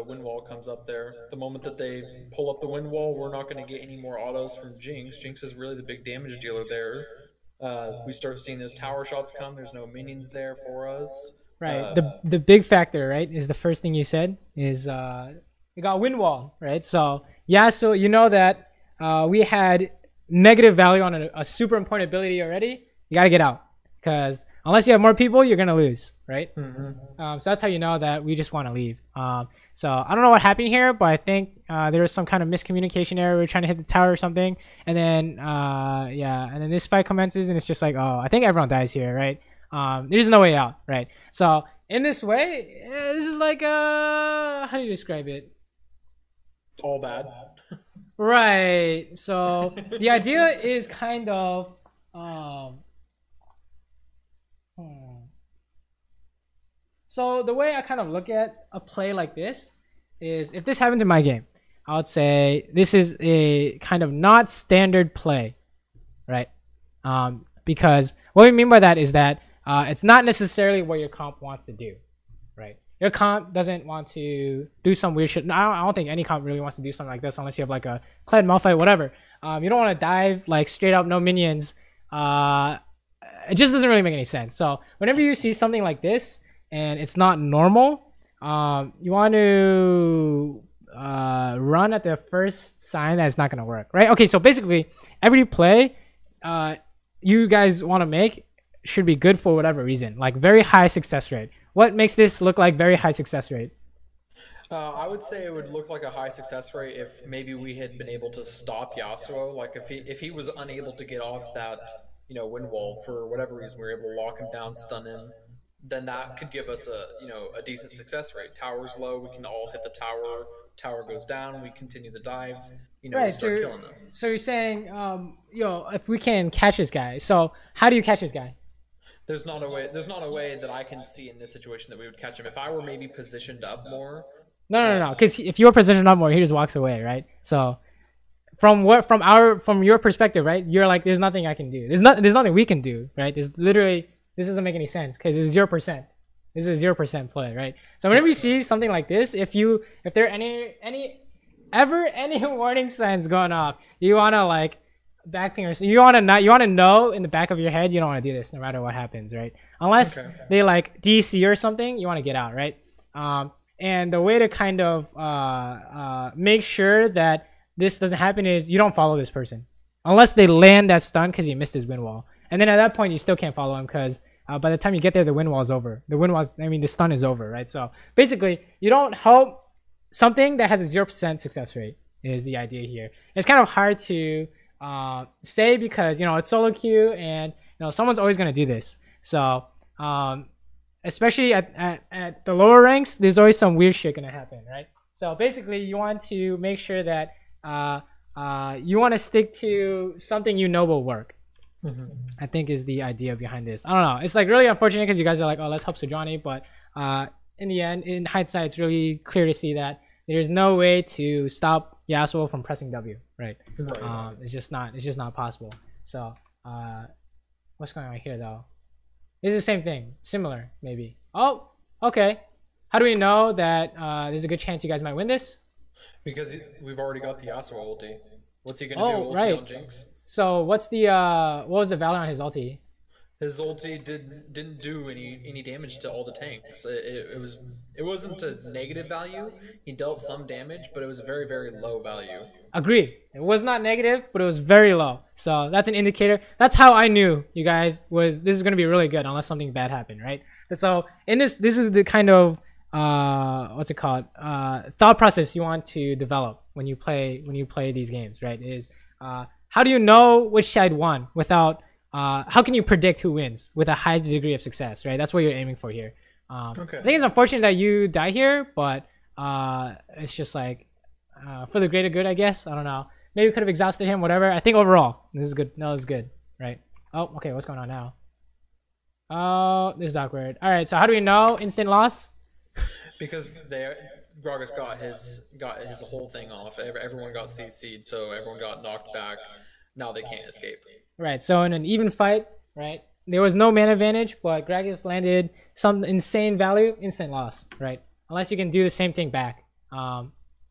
wind wall comes up there, the moment that they pull up the wind wall, we're not going to get any more autos from Jinx. Jinx is really the big damage dealer there. We start seeing those tower shots come. There's no minions there for us. Right. The big factor, right, is the first thing you said is we got wind wall, right? So yeah, so you know that we had negative value on a super important ability already. You got to get out, because unless you have more people, you're gonna lose, right? So that's how you know that we just want to leave. So I don't know what happened here, but I think there was some kind of miscommunication error. We were trying to hit the tower or something, and then and then this fight commences, and it's just like, oh, I think everyone dies here, right? There's no way out, right? So in this way, this is like how do you describe it? All bad. Right. So the idea is kind of so the way I kind of look at a play like this is, if this happened in my game, I would say this is a kind of not standard play, right? Because what we mean by that is that it's not necessarily what your comp wants to do, right? Your comp doesn't want to do some weird shit. I don't think any comp really wants to do something like this unless you have like a Kled Malphite, whatever. You don't want to dive like straight up, no minions. It just doesn't really make any sense. So whenever you see something like this and it's not normal, you want to run at the first sign that it's not going to work, right? Okay, so basically every play you guys want to make should be good for whatever reason, like very high success rate. What makes this look like very high success rate? I would say it would look like a high success rate if maybe we had been able to stop Yasuo. Like if he was unable to get off that wind wall for whatever reason, we were able to lock him down, stun him. Then that could give us a decent success rate. Tower's low, we can all hit the tower. Tower goes down, we continue the dive. Right, we start killing them. So you're saying, if we can catch this guy. So how do you catch this guy? There's not a way that I can see in this situation that we would catch him. If I were maybe positioned up more. No. Because if you're positioned up more, he just walks away, right? So from your perspective, right? You're like, there's nothing I can do. There's nothing we can do, right? This doesn't make any sense because it's 0%. This is 0% play, right? So whenever you see something like this, if there are any warning signs going off, you wanna like backping or you wanna know in the back of your head you don't want to do this no matter what happens, right? Unless they like DC or something, you want to get out, right? And the way to kind of make sure that this doesn't happen is you don't follow this person unless they land that stun because he missed his wind wall, and then at that point you still can't follow him because by the time you get there the wind wall is over. The stun is over, right? So basically you don't help something that has a 0% success rate is the idea here. It's kind of hard to say because it's solo queue and someone's always going to do this. So especially at the lower ranks, there's always some weird shit going to happen, right? So basically you want to make sure that you want to stick to something will work. I think is the idea behind this. I don't know, it's like really unfortunate because you guys are like, oh, let's help Sejuani, but in the end, in hindsight, it's really clear to see that there's no way to stop Yasuo from pressing W, right? It's just not possible. So what's going on here though? It's the same thing, similar maybe. Oh, Okay. How do we know that there's a good chance you guys might win this? Because we've already got the Yasuo ulti. What's he gonna do? Oh, Ulti right. on Jinx? So what's the what was the value on his ulti? His ulti didn't do any damage to all the tanks. It wasn't a negative value. He dealt some damage, but it was a very, very low value. Agreed. It was not negative, but it was very low. So that's an indicator. That's how I knew you guys this is gonna be really good unless something bad happened, right? So in this is the kind of what's it called? Thought process you want to develop when you play these games, right? Is how do you know which side won without how can you predict who wins with a high degree of success, right? That's what you're aiming for here. Okay. I think it's unfortunate that you die here, but it's just like for the greater good, I guess. I don't know. Maybe we could have exhausted him, whatever. I think overall, this is good. No, it's good, right? Oh, okay. What's going on now? Oh, this is awkward. All right. So how do we know instant loss? Because Gragas got his whole thing off. Everyone got CC'd, so everyone got knocked back. Now they can't escape. Right. So in an even fight, right? There was no man advantage, but Gragas landed some insane value, instant loss, right? Unless you can do the same thing back. I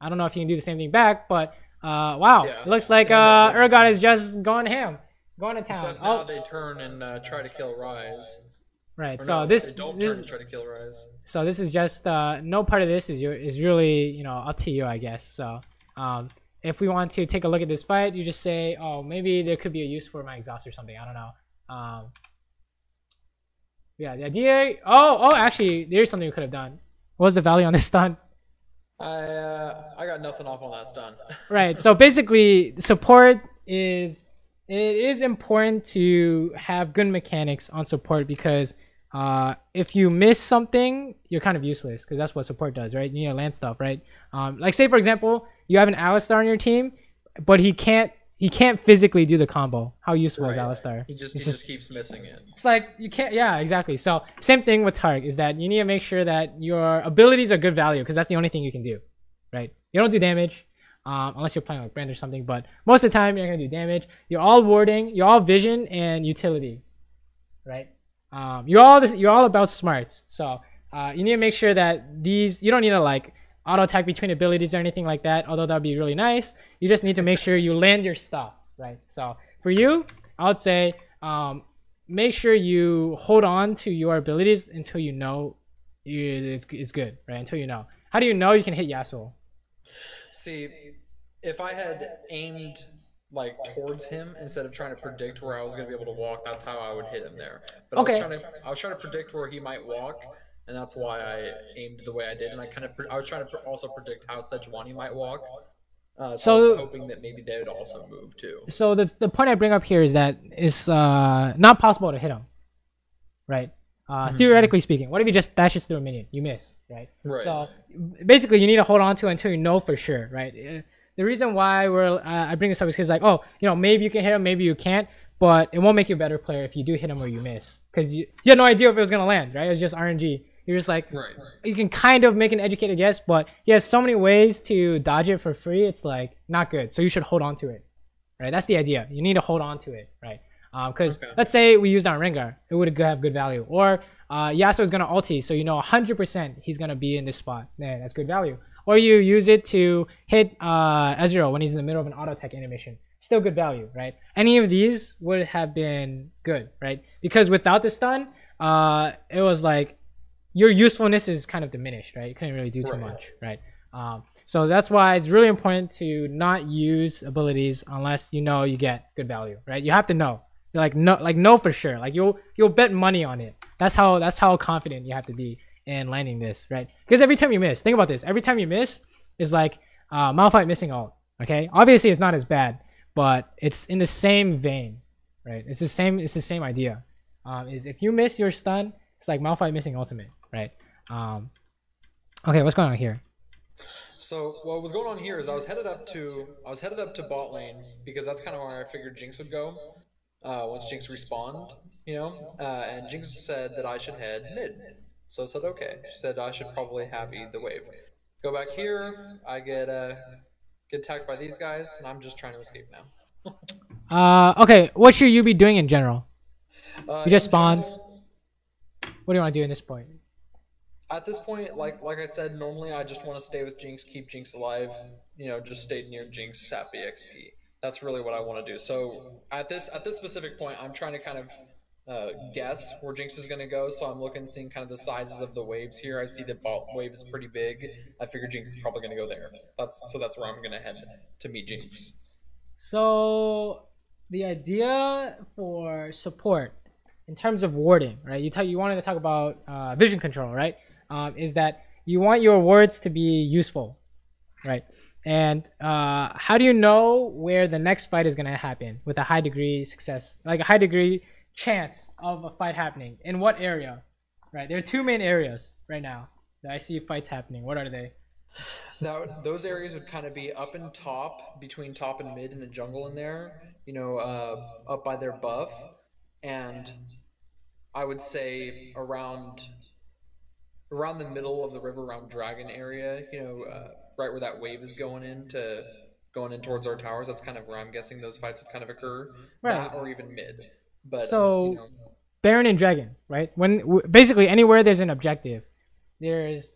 don't know if you can do the same thing back, but wow, Yeah. it looks like Urgot is just going ham, going to town. So now they turn and try to kill Rise. Right. Or So no, this they don't turn and try to kill Rise. so this is just no part of this is really up to you, I guess. So if we want to take a look at this fight, you just say, oh, maybe there could be a use for my exhaust or something. I don't know. Yeah, the idea. Oh, actually, there's something we could have done. What was the value on this stun? I got nothing off on that stun. Right. So basically, support it is important to have good mechanics on support because if you miss something, you're kind of useless because that's what support does, right? You need to land stuff, right? Like say for example, you have an Alistar on your team, but he can't physically do the combo. How useful is Alistar? He just keeps missing it. It's like you can't. Yeah, exactly. So same thing with Taric is that you need to make sure that your abilities are good value because that's the only thing you can do, right? You don't do damage unless you're playing like Brand or something, but most of the time you're not gonna do damage. You're all warding, you're all vision and utility, right? You're all about smarts. So you need to make sure that you don't need to like auto attack between abilities or anything like that, although that'd be really nice. You just need to make sure you land your stuff, right? So for you, I would say make sure you hold on to your abilities until you know it's good, right? Until you know. How do you know you can hit Yasuo? See, if I had aimed like towards him instead of trying to predict where I was going to be able to walk, that's how I would hit him there. But Okay. I was trying to predict where he might walk, and that's why I aimed the way I did. And I was trying to also predict how Sejuani might walk. So I was hoping that maybe they would also move too. So the point I bring up here is that it's not possible to hit him, right? Theoretically speaking, what if you just dashes through a minion? You miss, right? Right. So basically, you need to hold on to it until you know for sure, right? The reason why I bring this up is because like, oh, maybe you can hit him, maybe you can't, but it won't make you a better player if you do hit him or you miss, because you had no idea if it was gonna land, right? It was just RNG. You're just like, Right. You can kind of make an educated guess, but he has so many ways to dodge it for free. It's like not good. So you should hold on to it, right? That's the idea. You need to hold on to it, right? Because let's say we used on Rengar, it would have good value. Or Yasuo is gonna ulti, so 100% he's gonna be in this spot. Man, that's good value. Or you use it to hit Ezreal when he's in the middle of an auto tech animation. Still good value, right? Any of these would have been good, right? Because without the stun, it was like your usefulness is kind of diminished, right? You couldn't really do too much, right? So that's why it's really important to not use abilities unless you get good value, right? You have to know. You're know for sure. Like you'll bet money on it. That's how confident you have to be in landing this, right? Because every time you miss, think about this. Every time you miss is like Malphite missing ult. Okay, obviously it's not as bad, but it's in the same vein, right? It's the same idea. Is if you miss your stun, it's like Malphite missing ultimate, right? Okay, what's going on here? So what was going on here is I was headed up to bot lane because that's kind of where I figured Jinx would go once Jinx respawned, and Jinx said that I should head mid. So I said okay. She said I should probably have the wave. Go back here. I get attacked by these guys, and I'm just trying to escape now. Okay. What should you be doing in general? You just spawned. Jungle, What do you want to do in this point? At this point, like I said, normally I just want to stay with Jinx, keep Jinx alive. Just stay near Jinx, sap EXP. That's really what I want to do. So at this specific point, I'm trying to kind of guess where Jinx is going to go. So I'm looking, seeing kind of the sizes of the waves here. I see the bot wave is pretty big. I figure Jinx is probably going to go there. That's where I'm going to head to meet Jinx. So the idea for support in terms of warding, right? You wanted to talk about vision control, right? Is that you want your wards to be useful, right? And how do you know where the next fight is going to happen with a high degree success, like a high degree chance of a fight happening? In what area, right? There are two main areas right now that I see fights happening. What are they? Now, those areas would kind of be up and top, between top and mid in the jungle in there, up by their buff. And I would say around the middle of the river, around Dragon area, right where that wave is going in towards our towers. That's kind of where I'm guessing those fights would kind of occur. Right. That or even mid. But so Baron and Dragon, right? Basically anywhere there's an objective, there's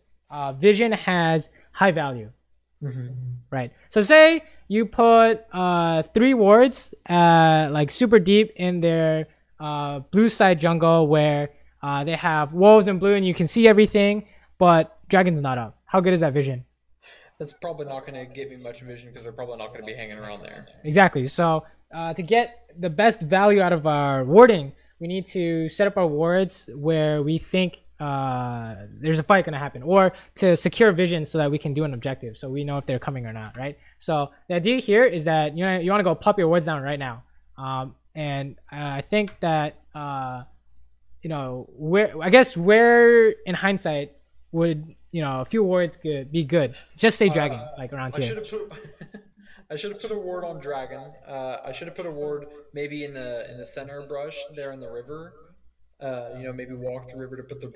vision has high value. Mm-hmm. Right. So say you put 3 wards like super deep in their blue side jungle where they have wolves in blue and you can see everything, but Dragon's not up. How good is that vision? That's probably not going to get me much vision because they're probably not going to be hanging around there. Exactly. So to get the best value out of our warding, we need to set up our wards where we think there's a fight going to happen, or to secure vision so that we can do an objective so we know if they're coming or not, right? So the idea here is that you want to go pop your wards down right now. And I think that where in hindsight would a few wards be good. Just say Dragon, like around here. I should have put a ward on Dragon. I should have put a ward maybe in the center brush there in the river. Maybe walk the river to put the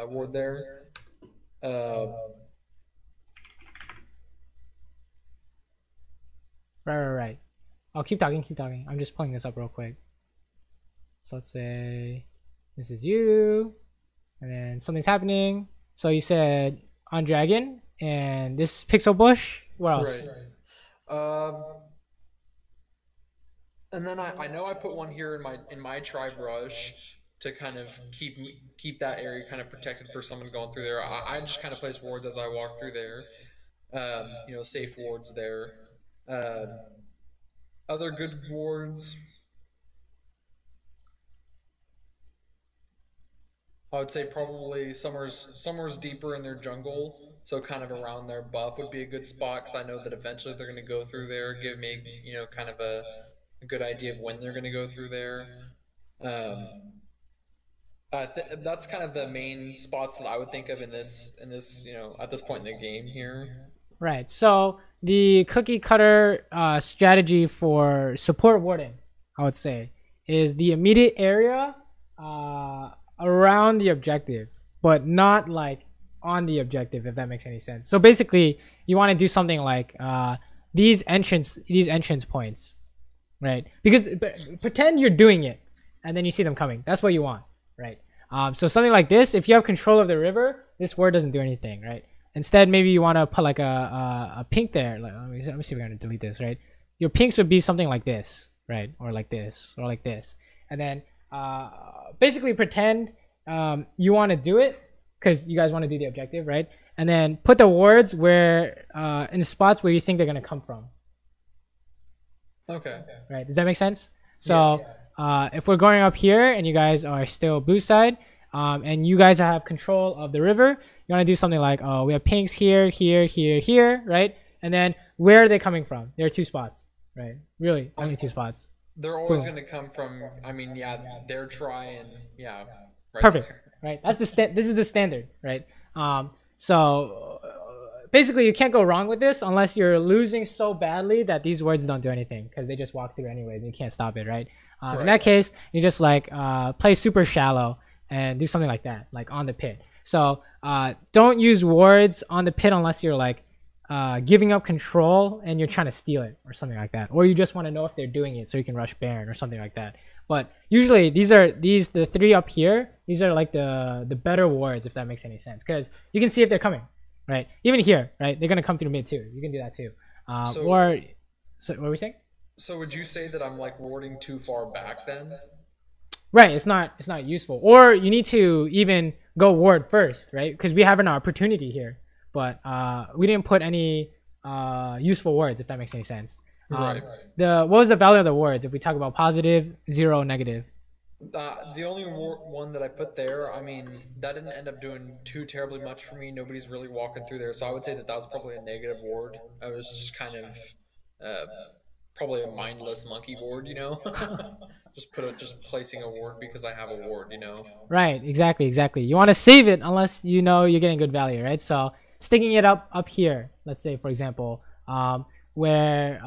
ward there. Right. I'll keep talking. I'm just pulling this up real quick. So let's say this is you, and then something's happening. So you said on Dragon, and this pixel bush. What else? Right. And then I know I put one here in my tri brush to kind of keep that area kind of protected for someone going through there. I just kind of place wards as I walk through there. Safe wards there. Other good wards, I would say probably Summer's deeper in their jungle, so kind of around their buff would be a good spot because I know that eventually they're going to go through there. Give me kind of a good idea of when they're going to go through there. That's kind of the main spots that I would think of in this at this point in the game here. Right. So the cookie cutter strategy for support warding, I would say, is the immediate area around the objective, but not like on the objective, if that makes any sense. So basically, you want to do something like these entrance points, right? Because pretend you're doing it, and then you see them coming. That's what you want, right? So something like this, if you have control of the river, this ward doesn't do anything, right? Instead, maybe you want to put like a pink there. Like, let me see if I'm going to delete this, right? Your pinks would be something like this, right? Or like this, or like this. And then basically pretend you want to do it because you guys want to do the objective, right? And then put the wards where in the spots where you think they're going to come from. Okay. Right. Does that make sense? So if we're going up here and you guys are still blue side, and you guys have control of the river, you want to do something like, we have pinks here, right? And then where are they coming from? There are 2 spots, right? Really, only 2 spots. They're always going to come from, their try and, right perfect, there. Right? That's this is the standard, right? So basically, you can't go wrong with this unless you're losing so badly that these words don't do anything because they just walk through anyways and you can't stop it, right? Right. In that case, you just like play super shallow and do something like that, like on the pit. So don't use wards on the pit unless you're like giving up control and you're trying to steal it or something like that, or you just want to know if they're doing it so you can rush Baron or something like that. But usually the three up here. These are like the better wards, if that makes any sense, because you can see if they're coming, right? Even here, right? They're gonna come through mid too. You can do that too. So what were we saying? So would you say that I'm like warding too far back then? Right. It's not useful. Or you need to even go ward first, right? Because we have an opportunity here, but we didn't put any useful wards, if that makes any sense. Right. What was the value of the wards if we talk about positive, 0, negative? The only one that I put there, I mean, that didn't end up doing too terribly much for me. Nobody's really walking through there, so I would say that was probably a negative ward. I was just kind of probably a mindless monkey ward, you know. just placing a ward because I have a ward, you know. Right. Exactly. You want to save it unless you know you're getting good value, right? So sticking it up here, let's say for example, where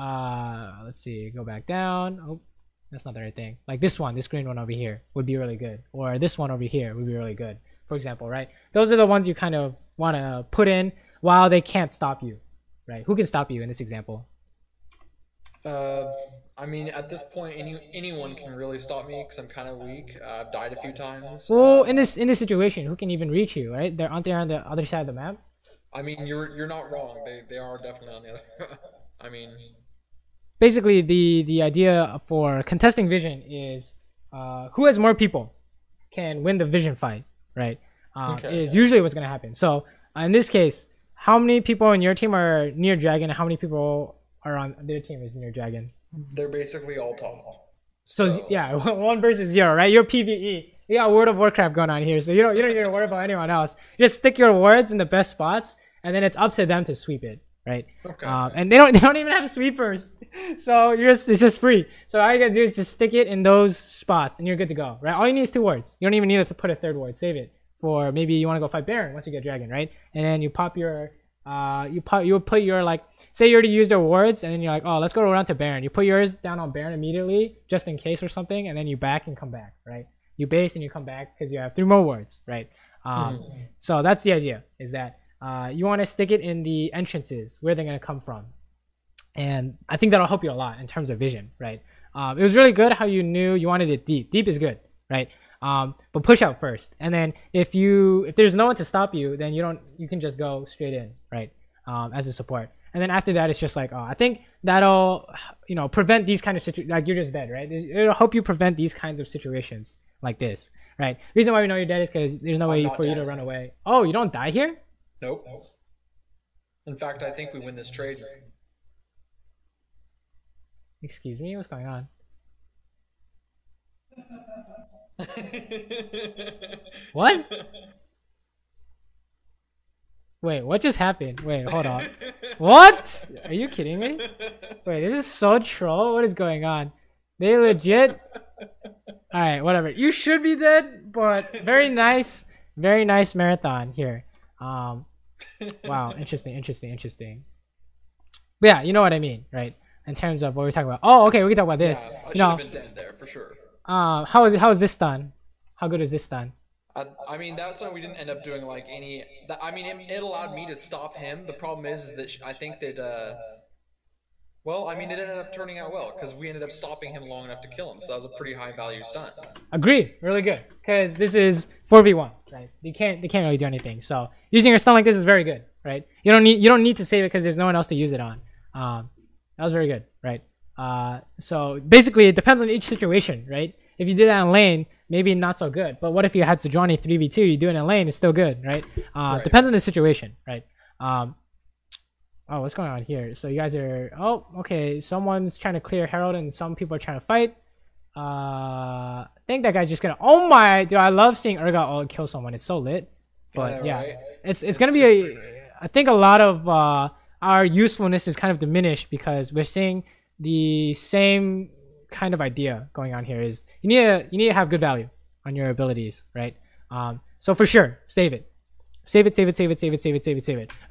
let's see, go back down. Oh, that's not the right thing. Like this green one over here would be really good, or this one over here would be really good, for example, right? Those are the ones you kind of want to put in while they can't stop you, right? Who can stop you in this example? I mean, at this point, anyone can really stop me because I'm kind of weak. I've died a few times. Well, in this situation, who can even reach you, right? Aren't they on the other side of the map? I mean, you're not wrong. They are definitely on the other. I mean, basically the idea for contesting vision is who has more people can win the vision fight, right? Is usually what's gonna happen. So in this case, how many people on your team are near dragon, and how many people are on their team is near dragon? They're basically all top. So yeah, 1 versus 0, right? You're PvE. You got World of Warcraft going on here, so you don't need to worry about anyone else. You just stick your wards in the best spots, and then it's up to them to sweep it, right? Okay. And they don't even have sweepers, so it's just free. So all you gotta do is just stick it in those spots, and you're good to go, right? All you need is 2 wards. You don't even need to put a 3rd ward. Save it for maybe you want to go fight Baron once you get dragon, right? And then you pop your you put your, like, say you already used your wards, and then you're like, oh, let's go around to Baron. You put yours down on Baron immediately, just in case or something, and then you back and come back, right? You base and you come back because you have 3 more wards, right? So that's the idea, is that you want to stick it in the entrances where they're going to come from. And I think that'll help you a lot in terms of vision, right? It was really good how you knew you wanted it deep. Deep is good, right? But push out first. And then if there's no one to stop you, then you can just go straight in, right? As a support. And then after that, it's just like, I think that'll, prevent these kind of situations. Like, you're just dead, right? It'll help you prevent these kinds of situations like this, right? Reason why we know you're dead is because there's no way for you to run away. Oh, you don't die here? Nope. In fact, I think we win this trade. Excuse me? What's going on? What? Wait, what just happened? Wait, hold on. What? Are you kidding me? Wait, this is so troll. What is going on? They legit... Alright, whatever. You should be dead, but very nice marathon here. Wow, interesting. But yeah, you know what I mean, right? In terms of what we're talking about. Oh, okay, we can talk about this. Yeah, I should have been dead there for sure. How is this done? How good is this done? I mean, that's something we didn't end up doing like any. I mean, it allowed me to stop him. The problem is that I think that. Well, I mean, it ended up turning out well because we ended up stopping him long enough to kill him. So that was a pretty high value stunt. Agreed, really good. Because this is 4v1, right? They can't really do anything. So using your stun like this is very good, right? You don't need to save it because there's no one else to use it on. That was very good, right? So basically, it depends on each situation, right? If you do that in lane, maybe not so good. But what if you had Sejuani 3v2? You do it in lane, it's still good, right? Depends on the situation, right? Oh, what's going on here? So you guys are... Oh, okay. Someone's trying to clear Herald and some people are trying to fight. I think that guy's just gonna... Oh my... Dude, I love seeing Urgot kill someone. It's so lit. But yeah, right? it's gonna be I think a lot of our usefulness is kind of diminished because we're seeing the same kind of idea going on here. Is you need to have good value on your abilities, right? So for sure, save it. Save it,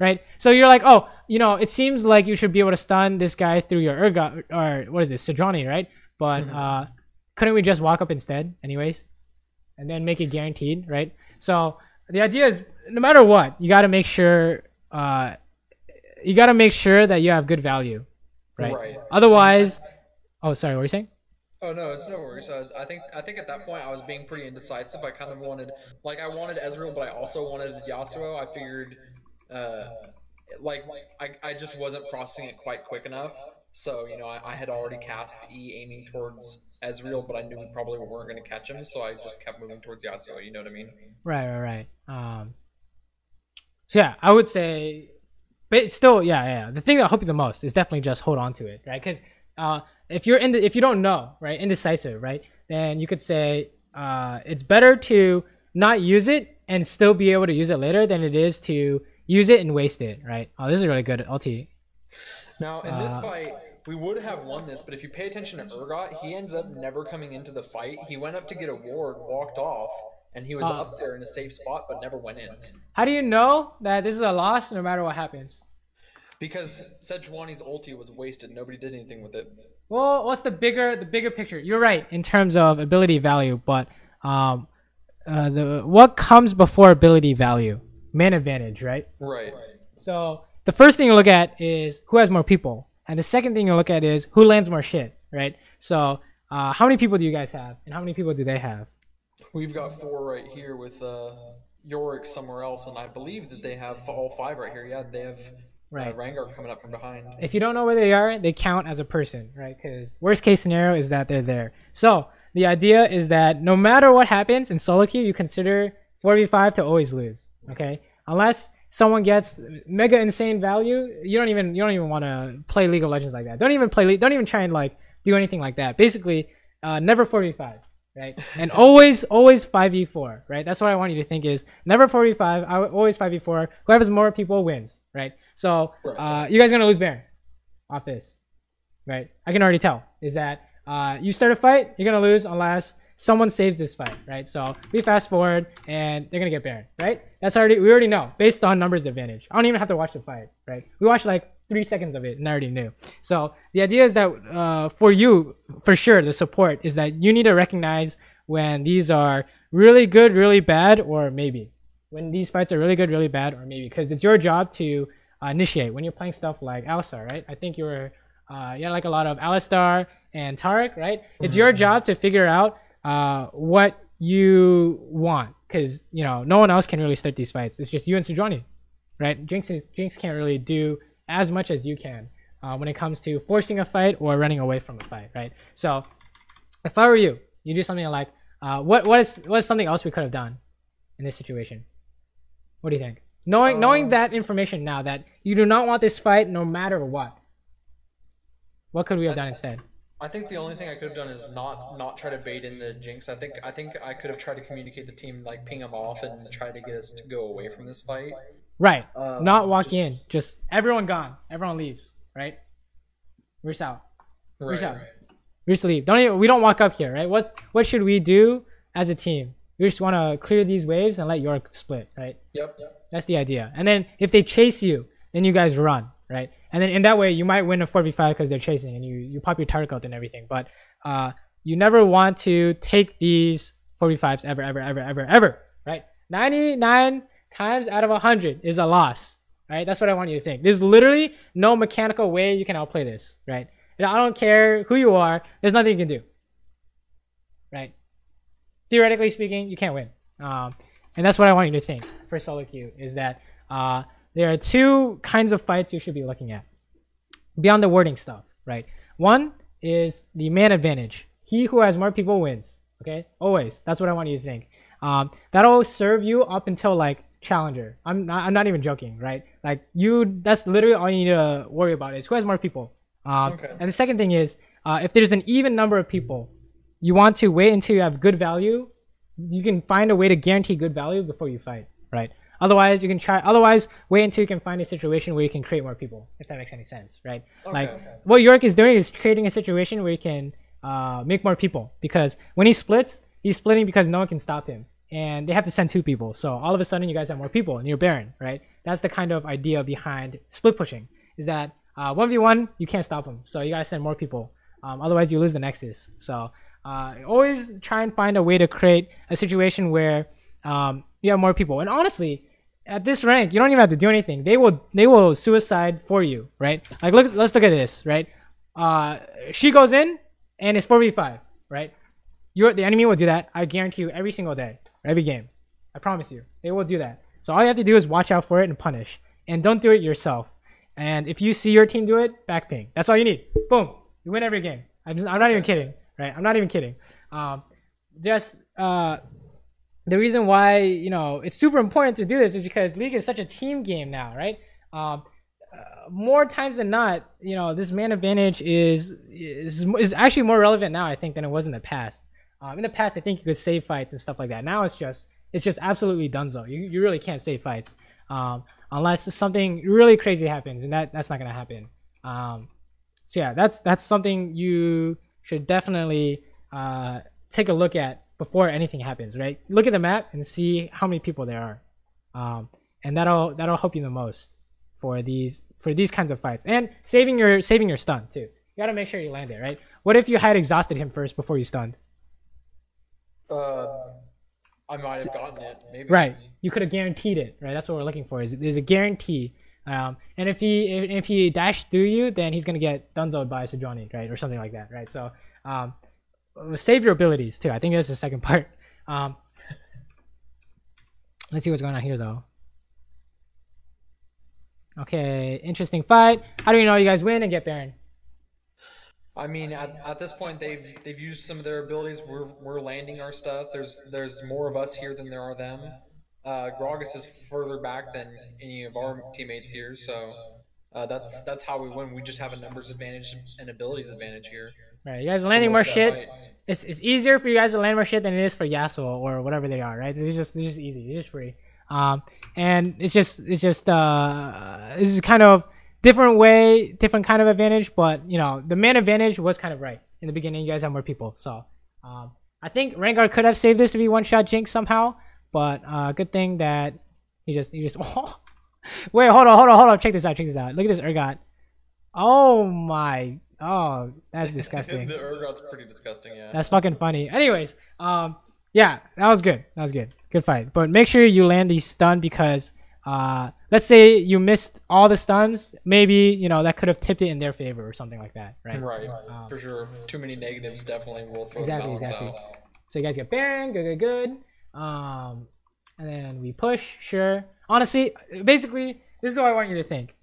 right? So you're like, oh, it seems like you should be able to stun this guy through your Urgot, or what is this, Sejuani, right? But couldn't we just walk up instead anyways? And then make it guaranteed, right? So the idea is, no matter what, you got to make sure that you have good value, right? Otherwise, oh, sorry, what were you saying? Oh no, it's no worries. I think at that point I was being pretty indecisive. I kind of wanted I wanted Ezreal, but I also wanted Yasuo. I figured uh like I just wasn't processing it quite quick enough. So, I had already cast the E aiming towards Ezreal, but I knew we probably weren't going to catch him, so I just kept moving towards Yasuo, you know what I mean? Right. So yeah, I would say, but still, yeah. The thing that helped you the most is definitely just hold on to it, right? Because if you don't know, right, indecisive, right, then you could say it's better to not use it and still be able to use it later than it is to use it and waste it, right? Oh, this is really good LT. Now, in this fight, we would have won this, but if you pay attention to Urgot, he ends up never coming into the fight. He went up to get a ward, walked off, and he was up there in a safe spot, but never went in. How do you know that this is a loss no matter what happens? Because Sejuani's ulti was wasted. Nobody did anything with it. Well, what's the bigger picture? You're right in terms of ability value, but what comes before ability value? Man advantage, right? Right. So the first thing you look at is who has more people, and the second thing you look at is who lands more shit, right? So how many people do you guys have, and how many people do they have? We've got 4 right here with Yorick somewhere else, and I believe that they have all 5 right here. Yeah, they have Rengar coming up from behind. If you don't know where they are, they count as a person, right? Because worst case scenario is that they're there. So the idea is that no matter what happens in solo queue, you consider 4v5 to always lose, okay? Unless someone gets mega insane value, you don't even want to play League of Legends like that. Don't even try and do anything like that. Basically, never 4v5. Right, and always 5v4, right? That's what I want you to think is never 4v5, always 5v4. Whoever has more people wins, right? So you guys are gonna lose Baron off this, right? I can already tell is that you start a fight, you're gonna lose unless someone saves this fight, right? So we fast forward and they're gonna get Baron, right? We already know based on numbers advantage. I don't even have to watch the fight, right? We watched 3 seconds of it and I already knew. So the idea is that for you, for sure, the support is that you need to recognize when these are really good, really bad, or maybe. When these fights are really good, really bad, or maybe. Because it's your job to initiate when you're playing stuff like Alistar, right? I think you had a lot of Alistar and Taric, right? It's your job to figure out what you want. Because, no one else can really start these fights. It's just you and Sejuani, right? Jinx can't really do as much as you can when it comes to forcing a fight or running away from a fight, right? So if I were you, you do something like what is something else we could have done in this situation? What do you think? Knowing that information now, that you do not want this fight no matter what could we have done instead? I think the only thing I could have done is not try to bait in the Jinx. I think I could have tried to communicate the team, ping them off and try to get us to go away from this fight. Right. Not walk in. Just everyone gone. Everyone leaves. Right. Reach out. Reach out. We just leave. We don't walk up here. Right. What should we do as a team? We just want to clear these waves and let York split. Right. Yep. That's the idea. And then if they chase you, then you guys run. Right. And then in that way you might win a 4v5 because they're chasing and you pop your Taric out and everything. But you never want to take these 4v5s ever. Right. 99 times out of 100 is a loss, right? That's what I want you to think. There's literally no mechanical way you can outplay this, right? I don't care who you are. There's nothing you can do, right? Theoretically speaking, you can't win. And that's what I want you to think for solo queue is that there are 2 kinds of fights you should be looking at beyond the wording stuff, right? One is the man advantage. He who has more people wins, okay? Always. That's what I want you to think. That'll serve you up until Challenger. I'm not even joking, right? That's literally all you need to worry about is who has more people. Okay. And the second thing is if there's an even number of people, you want to wait until you have good value. You can find a way to guarantee good value before you fight, right? Otherwise wait until you can find a situation where you can create more people, if that makes any sense, right? Okay. What York is doing is creating a situation where you can make more people, because when he splits, he's splitting because no one can stop him. And they have to send 2 people. So all of a sudden you guys have more people and you're Baron, right? That's the kind of idea behind split pushing, is that 1v1, you can't stop them. So you got to send more people. Otherwise you lose the Nexus. So always try and find a way to create a situation where you have more people. And honestly, at this rank, you don't even have to do anything. They will suicide for you, right? Let's look at this, right? She goes in and it's 4v5, right? The enemy will do that. I guarantee you every single day, every game. I promise you, they will do that. So all you have to do is watch out for it and punish, and don't do it yourself. And if you see your team do it, back ping. That's all you need. Boom, you win every game. I'm not even kidding, right? I'm not even kidding. The reason why it's super important to do this is because League is such a team game now, right? More times than not, this man advantage is actually more relevant now, I think, than it was in the past. In the past, I think you could save fights and stuff like that. Now it's just absolutely donezo. You really can't save fights unless something really crazy happens, and that's not gonna happen. So yeah, that's something you should definitely take a look at before anything happens, right? Look at the map and see how many people there are, and that'll help you the most for these kinds of fights. And saving your stun too. You gotta make sure you land it, right? What if you had exhausted him first before you stunned? I might have gotten it. Maybe. Right, you could have guaranteed it, right? That's what we're looking for. There's a guarantee. And if he dashed through you, then he's gonna get dunzoed by Sejuani, right, or something like that, right? So save your abilities too. I think that's the second part. Let's see what's going on here though. Okay, interesting fight. How do you know you guys win and get Baron? I mean, at this point, they've used some of their abilities. We're landing our stuff. There's more of us here than there are them. Gragas is further back than any of our teammates here, so that's how we win. We just have a numbers advantage and abilities advantage here. Right, you guys are landing more shit. It's easier for you guys to land more shit than it is for Yasuo or whatever they are, right? It's just easy. It's just free. And it's just kind of different way, different kind of advantage, but the man advantage was kind of right in the beginning. You guys have more people, so I think Rengar could have saved this to be one-shot Jinx somehow, but good thing that he just oh. Wait, hold on, check this out. Look at this Urgot. Oh, that's disgusting. The Urgot's pretty disgusting, yeah. That's fucking funny. Anyways, yeah, that was good. Good fight. But make sure you land these stun because let's say you missed all the stuns, maybe that could have tipped it in their favor or something like that, right? Right, for sure. Too many negatives definitely will throw the balance out. So you guys get Baron, good. And then we push, sure. Honestly, basically, this is what I want you to think.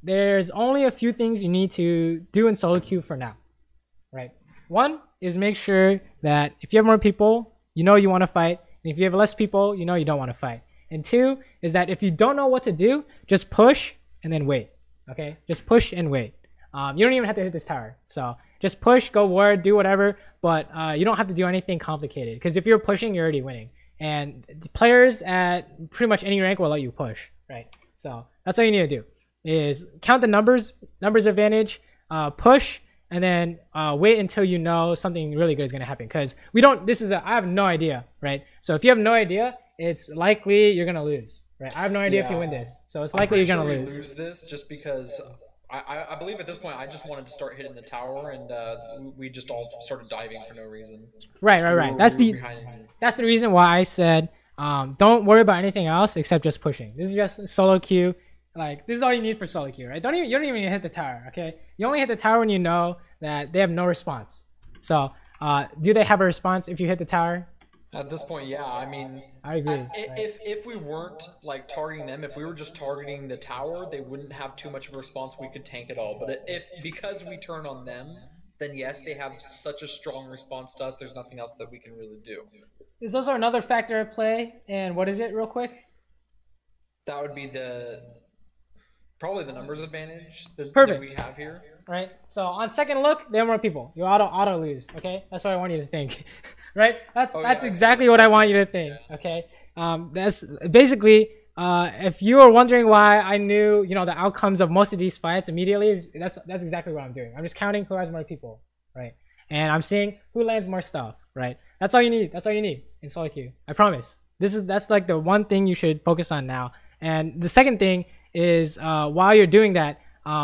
There's only a few things you need to do in solo queue for now, right? One is make sure that if you have more people, you want to fight. And if you have less people, you don't want to fight. And two is that if you don't know what to do, just push and then wait, okay? Just push and wait. You don't even have to hit this tower. So just push, go ward, do whatever, but you don't have to do anything complicated because if you're pushing, you're already winning. And the players at pretty much any rank will let you push, right? So that's all you need to do is count the numbers advantage, push, and then wait until something really good is going to happen because I have no idea, right? So if you have no idea, it's likely you're going to lose, right? I have no idea if you win this, so it's likely you're going to lose this just because I believe at this point I just wanted to start hitting the tower and we just all started diving for no reason. Right. That's the reason why I said don't worry about anything else except just pushing. This is just solo queue. Like, this is all you need for solo queue, right? You don't even need to hit the tower, okay? You only hit the tower when you know that they have no response. So, do they have a response if you hit the tower? At this point, yeah. I mean, I agree. If we weren't like targeting them, if we were just targeting the tower, they wouldn't have too much of a response. We could tank it all. But because we turn on them, then yes, they have such a strong response to us. There's nothing else that we can really do. Is also another factor at play, and what is it, real quick? That would be probably the numbers advantage that we have here. Right. So on second look, there are more people. You auto lose. Okay, that's what I want you to think. Right. That's exactly what I want you to think. Okay. That's basically if you are wondering why I knew the outcomes of most of these fights immediately, that's exactly what I'm doing. I'm just counting who has more people, right? And I'm seeing who lands more stuff, right? That's all you need. That's all you need in solo queue. I promise. That's like the one thing you should focus on now. And the second thing is while you're doing that,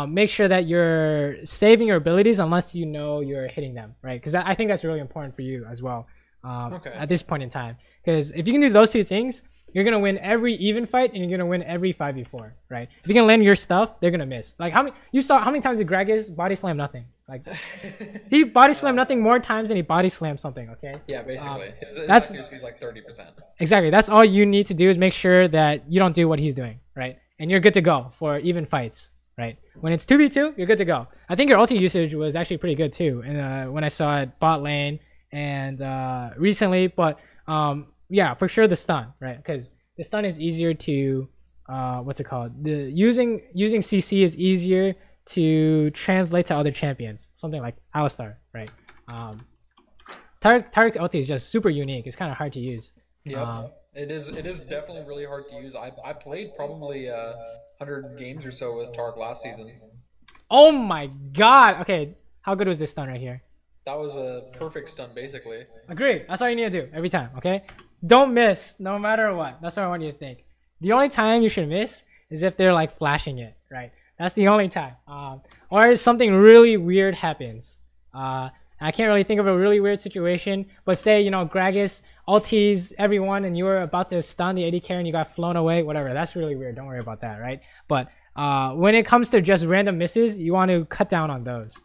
make sure that you're saving your abilities unless you're hitting them, right? Because I think that's really important for you as well. Okay. at this point in time. Because if you can do those two things, you're gonna win every even fight and you're gonna win every 5v4, right? If you can land your stuff, they're gonna miss. Like how many times did Gragas body slam nothing? Like he body slammed nothing more times than he body slammed something. Okay. Yeah, basically. His that's accuracy's like 30%. exactly. That's all you need to do is make sure that you don't do what he's doing, right? And you're good to go for even fights, right? When it's 2v2, you're good to go. I think your ulti usage was actually pretty good too, and when I saw it bot lane and recently, but yeah, for sure the stun, right? Because the stun is easier to what's it called? The using CC is easier to translate to other champions, something like Alistar, right? Taric's ulti is just super unique. It's kind of hard to use. Yeah, it is definitely really hard to use. I played probably 100 games or so with Taric last season. Oh my god! Okay, how good was this stun right here? That was a perfect stun, basically. Agree. That's all you need to do every time. Okay, don't miss no matter what. That's what I want you to think. The only time you should miss is if they're like flashing it, right? That's the only time. Or something really weird happens. I can't really think of a really weird situation, but say, Gragas ultis everyone and you were about to stun the AD carry and you got flown away, whatever. That's really weird. Don't worry about that, right? But when it comes to just random misses, you want to cut down on those.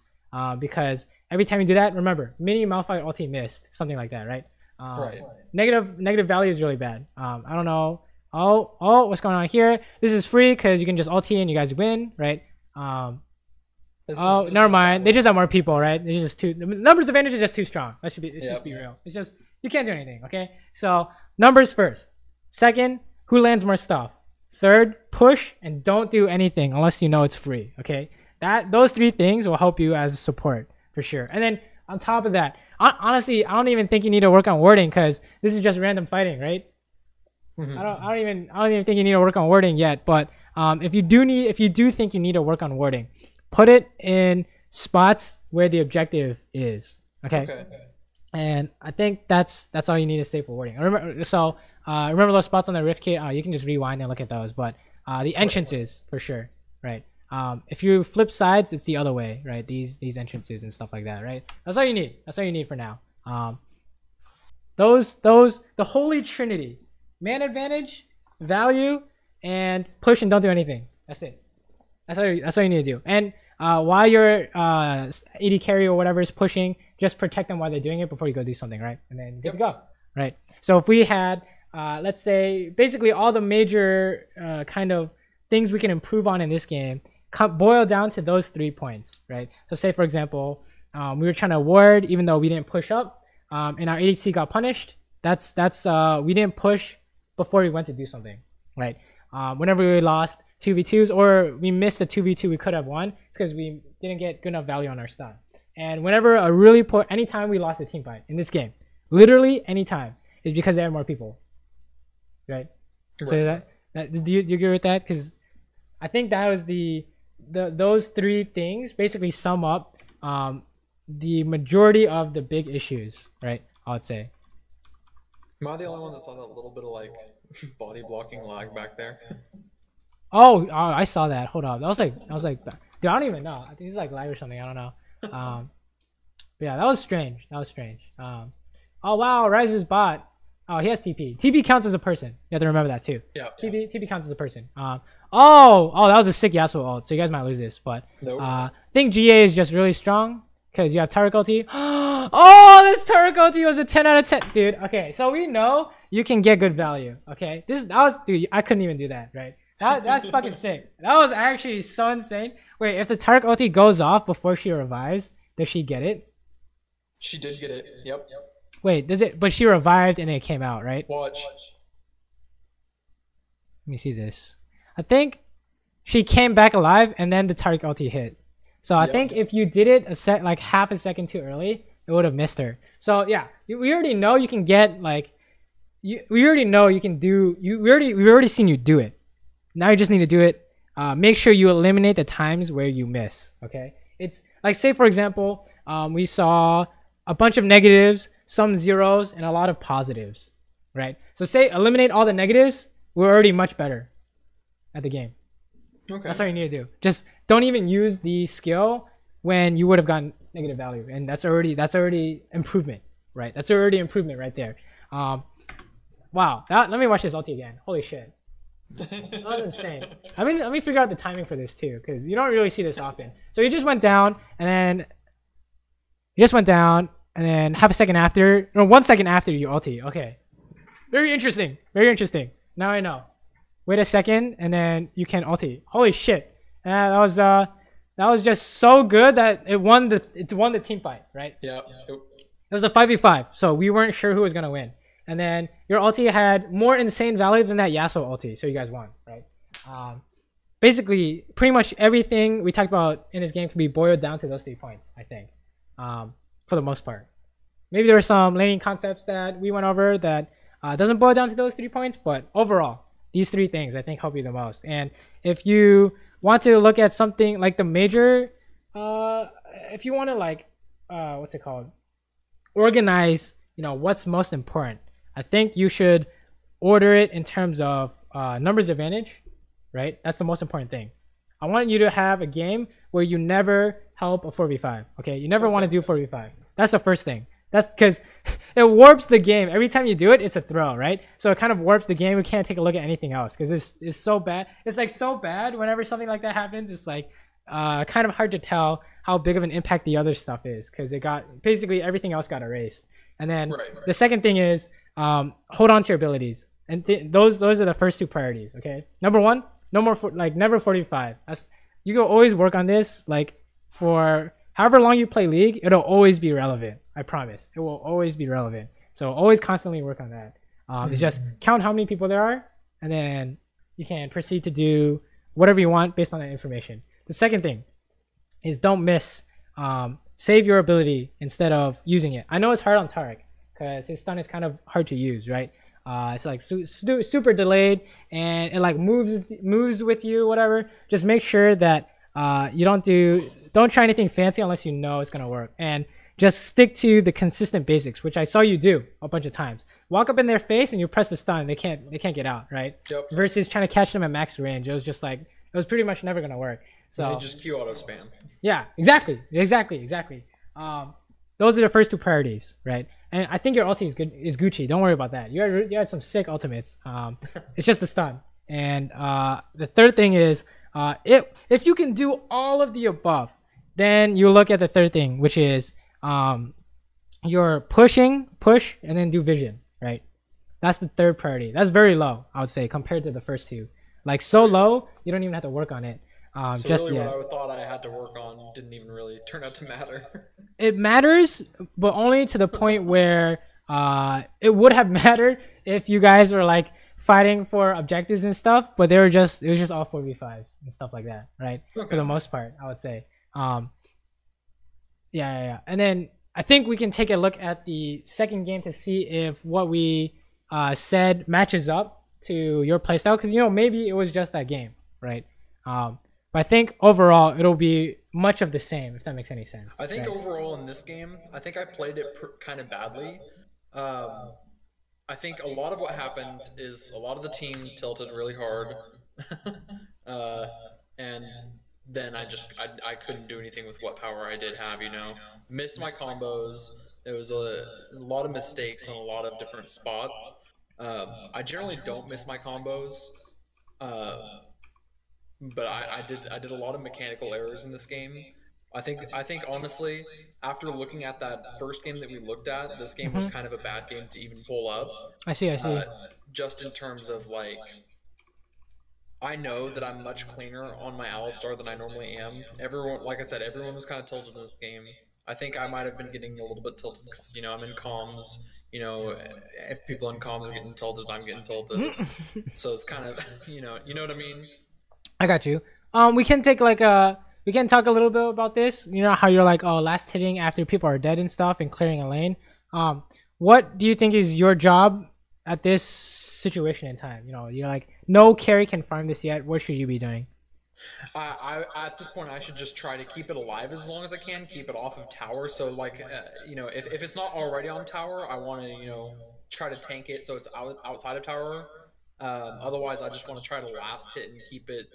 Because every time you do that, remember, mini Malphite ulti missed, something like that, right? Right. Negative value is really bad. I don't know. Oh, what's going on here? This is free because you can just ulti and you guys win, right? Never mind. They just have more people, right? It's just the numbers advantage is just too strong. Let's just be real. It's just you can't do anything. Okay, so numbers first. Second, who lands more stuff? Third, push and don't do anything unless you know it's free. Okay, those three things will help you as a support for sure. And then on top of that, honestly, I don't even think you need to work on wording because this is just random fighting, right? Mm-hmm. I don't even think you need to work on wording yet. But if you do think you need to work on wording, put it in spots where the objective is. Okay. And I think that's all you need to say for wording. Remember those spots on the Rift kit. You can just rewind and look at those. But the entrances for sure, right? If you flip sides, it's the other way, right? These entrances and stuff like that, right? That's all you need. That's all you need for now. The holy trinity: man advantage, value, and push and don't do anything. That's it. That's all you need to do. And while your AD carry or whatever is pushing, just protect them while they're doing it before you go do something, right? And then good to go, right? So if we had, let's say, basically all the major kind of things we can improve on in this game boil down to those 3 points, right? So say, for example, we were trying to ward even though we didn't push up, and our ADC got punished. That's we didn't push before we went to do something, right? Whenever we lost 2v2s or we missed a 2v2 we could have won, it's because we didn't get good enough value on our stun. And whenever anytime we lost a team fight in this game, literally anytime, is because they had more people, right? So do you agree with that? Because I think that was those 3 things basically sum up the majority of the big issues, right? I would say. Am I the only one that saw that little bit of like body blocking lag back there? Oh, I saw that. Hold on. I was like, dude, I don't even know. I think it's like live or something. I don't know. But yeah, that was strange. Oh wow, Rise's bot. Oh, he has TP. TP counts as a person. You have to remember that too. Yeah. TP counts as a person. That was a sick Yasuo ult. So you guys might lose this, but nope. I think GA is just really strong because you have Taric ulti. Oh, this Taric ulti was a 10 out of 10, dude. Okay, so we know you can get good value. Okay, dude. I couldn't even do that, right? That's fucking sick. That was actually so insane. Wait, if the Taric ulti goes off before she revives, does she get it? She did get it. Yep. Wait, does it? But she revived and it came out, right? Watch. Let me see this. I think she came back alive and then the Taric ulti hit. So I think if you did it like half a second too early, it would have missed her. So yeah, we already know you can get like, we already know you can do. We've already seen you do it. Now you just need to do it. Make sure you eliminate the times where you miss. Okay, it's like, say for example, we saw a bunch of negatives, some zeros, and a lot of positives, right? So say eliminate all the negatives, we're already much better at the game. Okay. That's all you need to do. Just don't even use the skill when you would have gotten negative value, and that's already improvement, right? That's already improvement right there. Wow. Let me watch this ulti again. Holy shit. That was insane. I mean, let me figure out the timing for this too, because you don't really see this often. So he just went down, and then half a second after, or 1 second after you ulti. Okay. Very interesting. Very interesting. Now I know. Wait a second, and then you can ulti. Holy shit. That was just so good that it won the team fight, right? Yeah. It was a 5v5, so we weren't sure who was gonna win. And then your ulti had more insane value than that Yasuo ulti, so you guys won, right? Basically, pretty much everything we talked about in this game can be boiled down to those 3 points, I think, for the most part. Maybe there were some laning concepts that we went over that doesn't boil down to those 3 points, but overall, these 3 things I think help you the most. And if you want to look at something like the major, if you want to like, what's it called? Organize, what's most important. I think you should order it in terms of numbers advantage, right? That's the most important thing. I want you to have a game where you never help a 4v5, okay? You never want to do 4v5. That's the first thing. That's because it warps the game. Every time you do it, it's a throw, right? So it kind of warps the game. We can't take a look at anything else because it's so bad. It's like so bad whenever something like that happens. It's like kind of hard to tell how big of an impact the other stuff is because it got basically everything else got erased. And then the second thing is hold on to your abilities, and those are the first 2 priorities. Okay, number 1, no more never 45. You can always work on this. Like for however long you play League, it'll always be relevant. I promise, it will always be relevant. So always constantly work on that. It's just count how many people there are, and then you can proceed to do whatever you want based on that information. The second thing is don't miss. Save your ability instead of using it. I know it's hard on Taric because his stun is kind of hard to use, right? It's like super delayed, and it like moves with you, whatever. Just make sure that you don't try anything fancy unless you know it's gonna work, and just stick to the consistent basics, which I saw you do a bunch of times. Walk up in their face and you press the stun. They can't get out, right? Yep. Versus trying to catch them at max range. It was just like it was pretty much never gonna work. So they just Q auto spam. Yeah, exactly. Those are the first 2 priorities, right? And I think your ulti is Gucci. Don't worry about that. You had some sick ultimates. It's just the stun. And the third thing is, if you can do all of the above, then you look at the third thing, which is your push, and then do vision, right? That's the third priority. That's very low, I would say, compared to the first 2. Like so low, you don't even have to work on it. So just really yet. what I thought I had to work on didn't even really turn out to matter. It matters, but only to the point where it would have mattered if you guys were like fighting for objectives and stuff, but it was just all 4v5s and stuff like that, right? Okay. For the most part, I would say. Yeah. And then I think we can take a look at the second game to see if what we said matches up to your playstyle, because maybe it was just that game, right? But I think overall it'll be much of the same, if that makes any sense. I think overall in this game, I think I played it kind of badly. I think a lot of what happened is a lot of the team tilted really hard, and then I couldn't do anything with what power I did have. Missed my combos. There was a lot of mistakes in a lot of different spots. I generally don't miss my combos. But I did a lot of mechanical errors in this game. I think honestly, after looking at that first game that we looked at, this game was kind of a bad game to even pull up. I see. Just in terms of like, I know that I'm much cleaner on my Alistar than I normally am. Everyone, like I said, everyone was kind of tilted in this game. I think I might have been getting a little bit tilted because, I'm in comms. If people in comms are getting tilted, I'm getting tilted. So it's kind of, you know what I mean? I got you. We can talk a little bit about this. How you're like, last hitting after people are dead and stuff and clearing a lane. What do you think is your job at this situation in time? You're like, no carry can farm this yet. What should you be doing? At this point, I should just try to keep it alive as long as I can, keep it off of tower. So like, if it's not already on tower, I want to, try to tank it so it's outside of tower. Otherwise, I just want to try to last hit and keep it,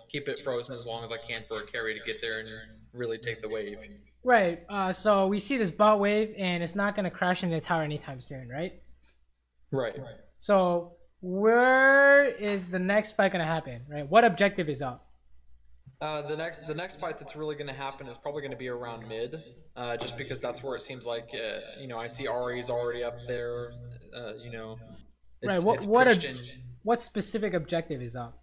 keep it frozen as long as I can for a carry to get there and really take the wave. Right. So we see this bot wave, and it's not going to crash into the tower anytime soon, right? Right. So where is the next fight going to happen, right? What objective is up? The next fight that's really going to happen is probably going to be around mid, just because that's where it seems like, I see Ari's already up there, Right. What specific objective is up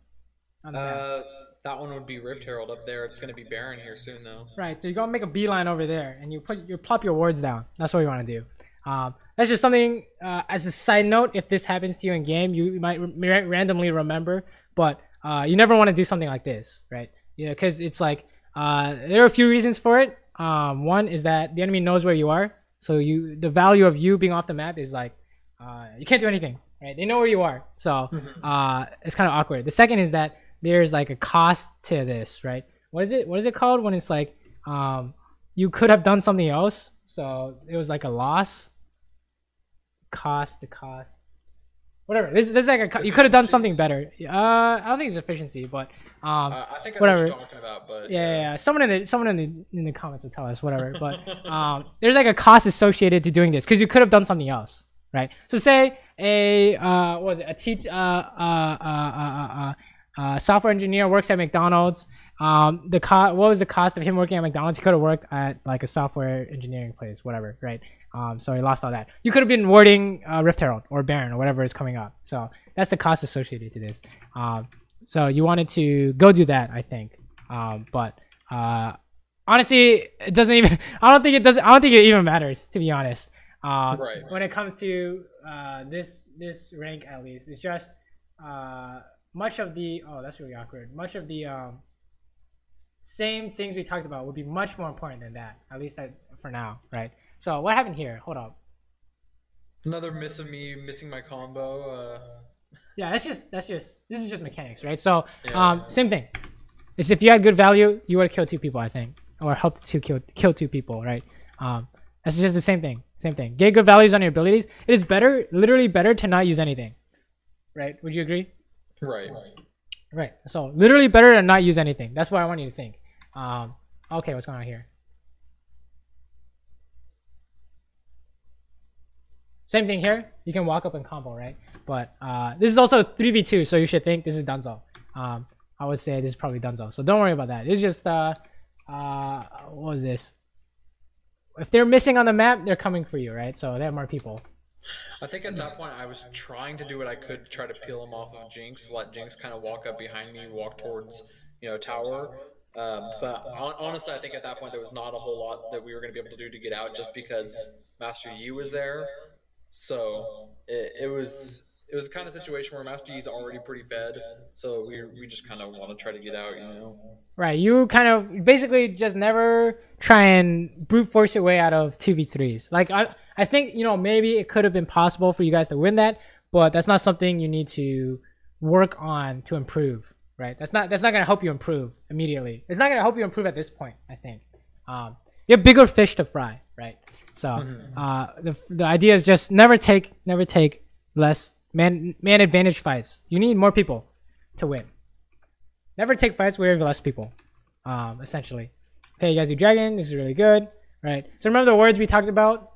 on the map? That one would be Rift Herald up there. It's going to be Baron here soon, though. Right. So you're gonna make a beeline over there, and you plop your wards down. That's what you want to do. That's just something as a side note. If this happens to you in game, you might randomly remember, but you never want to do something like this, right? Yeah, because it's like there are a few reasons for it. One is that the enemy knows where you are, so the value of you being off the map is like you can't do anything. Right, they know where you are, so it's kind of awkward. The second is that there's like a cost to this, right? What is it called when it's like you could have done something else, so it was like a loss. The cost, whatever. This is like you could have done something better. I don't think it's efficiency, but I think I know whatever. what you're talking about, but yeah. Someone in the comments will tell us whatever. But there's like a cost associated to doing this because you could have done something else. Right. So say a software engineer works at McDonald's. What was the cost of him working at McDonald's? He could have worked at like a software engineering place, whatever. Right. So he lost all that. You could have been warding Rift Herald or Baron or whatever is coming up. So that's the cost associated to this. So you wanted to go do that, I think. But honestly, it doesn't even. I don't think it even matters, to be honest. Right. When it comes to this rank, at least, it's just much of the that's really awkward. Much of the same things we talked about would be much more important than that, at least for now, right? So what happened here? Hold up. Another miss of me missing my combo. Yeah, this is just mechanics, right? So same thing. It's if you had good value, you would have killed 2 people, I think, or helped to kill 2 people, right? That's just the same thing. Same thing. Get good values on your abilities. It is better, literally better to not use anything. Right? Would you agree? Right. Right. So literally better to not use anything. That's what I want you to think. Okay, what's going on here? Same thing here. You can walk up and combo, right? But this is also 3v2, so you should think this is Dunzo. I would say this is probably Dunzo. So don't worry about that. It's just what was this? If they're missing on the map, they're coming for you, right? So they have more people. I think at that point I was trying to do what I could to try to peel him off of Jinx, let Jinx kind of walk up behind me, walk towards, tower. But honestly, I think at that point there was not a whole lot that we were going to be able to do to get out, just because Master Yi was there. So it was a kind of situation where Master Yi's already pretty fed, so we just kind of want to try to get out, Right, you kind of basically just never try and brute force your way out of 2v3s. Like I think maybe it could have been possible for you guys to win that, but that's not something you need to work on to improve, right? That's not gonna help you improve immediately. It's not gonna help you improve at this point, I think. You have bigger fish to fry, right? So the idea is just never take less man advantage fights. You need more people to win. Never take fights where you have less people. Essentially. Okay, you guys do dragon. This is really good, right? So remember the words we talked about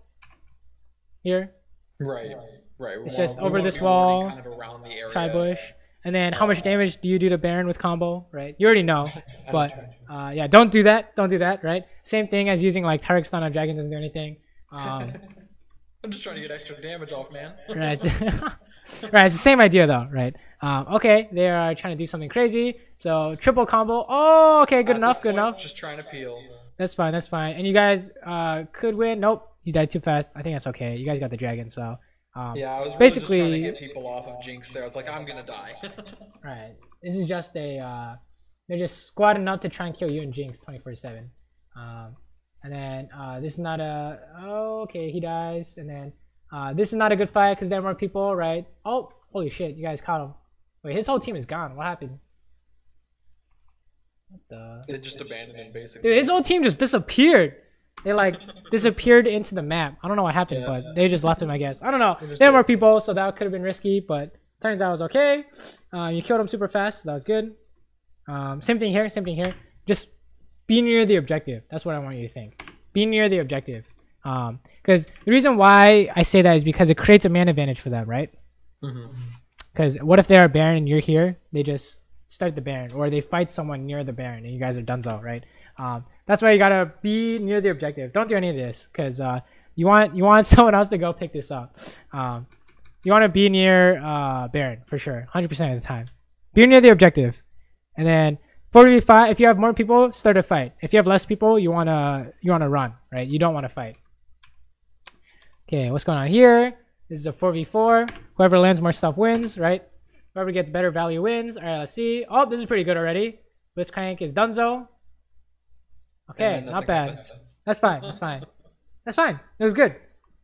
here? Right. It's just over this wall, kind of around the area. try bush, and then how much damage do you do to Baron with combo, right? You already know, but yeah, don't do that, right? Same thing as using like Taric stun on dragon doesn't do anything. I'm just trying to get extra damage off, man. Right. Right, it's the same idea though, right? Okay, they are trying to do something crazy. So triple combo. Oh, okay, good enough. Just trying to peel. That's fine. And you guys could win. Nope, you died too fast. I think that's okay. You guys got the dragon, so. Yeah, I was really basically just trying to get people off of Jinx there. I was like, I'm gonna die. Right. This is just a. They're just squatting up to try and kill you and Jinx 24/7. And then this is not a. Oh, okay, he dies. And then this is not a good fight because there are more people, right? Oh, holy shit! You guys caught him. Wait, his whole team is gone. What happened? What the? They just abandoned him, basically. Dude, his whole team just disappeared. They like disappeared into the map. I don't know what happened, but they just left him, I guess. I don't know. There are more people, so that could have been risky, but Turns out it was okay. You killed him super fast, so that was good. Same thing here. Just be near the objective. That's what I want you to think. Be near the objective. Because the reason why I say that is because it creates a man advantage for them, right? Because what if they're a Baron and you're here? They just start the Baron, or they fight someone near the Baron and you guys are donezo, right? That's why you gotta be near the objective. Don't do any of this, because you want someone else to go pick this up. You want to be near Baron for sure, 100% of the time. Be near the objective, and then 4v5. If you have more people, start a fight. If you have less people, you wanna run, right? You don't want to fight. Okay, what's going on here? This is a 4v4. Whoever lands more stuff wins, right? Whoever gets better value wins. All right, let's see. Oh, this is pretty good already. Blitzcrank is donezo. Okay, not bad. That's fine. It was good.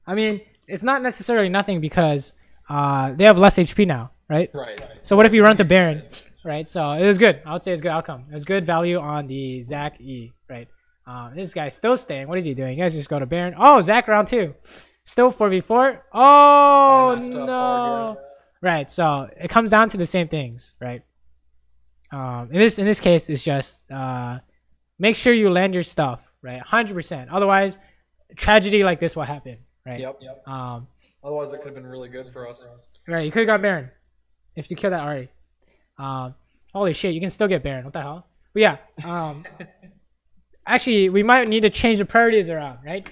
I mean, it's not necessarily nothing because they have less HP now, right? Right. So what if you run to Baron, right? So it was good. I would say it's good outcome. It was good value on the Zach E, right? This guy's still staying. What is he doing? You guys just go to Baron. Oh, Zach round 2. Still 4v4. Oh, no. Right, so it comes down to the same things, right? In this case, it's just make sure you land your stuff, right? 100%. Otherwise, tragedy like this will happen, right? Yep. Otherwise, it could have been really good for us. Right, you could have got Baron if you killed that already. Holy shit, you can still get Baron. What the hell? But yeah, actually, we might need to change the priorities around, right?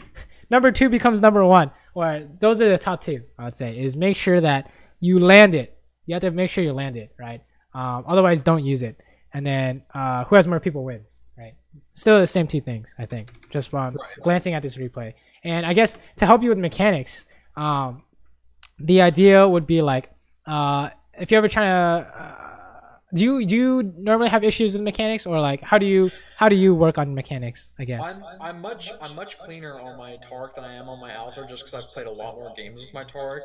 Number 2 becomes number 1, or those are the top 2. I would say is make sure that you land it. You have to make sure you land it, right? Otherwise, don't use it. And then who has more people wins, right? Still the same 2 things, I think, just from glancing at this replay. And I guess to help you with mechanics, the idea would be like, if you're ever trying to, do you normally have issues with mechanics, or like how do you work on mechanics? I guess I'm much cleaner on my Taric than I am on my Alistar, just because I've played a lot more games with my Taric.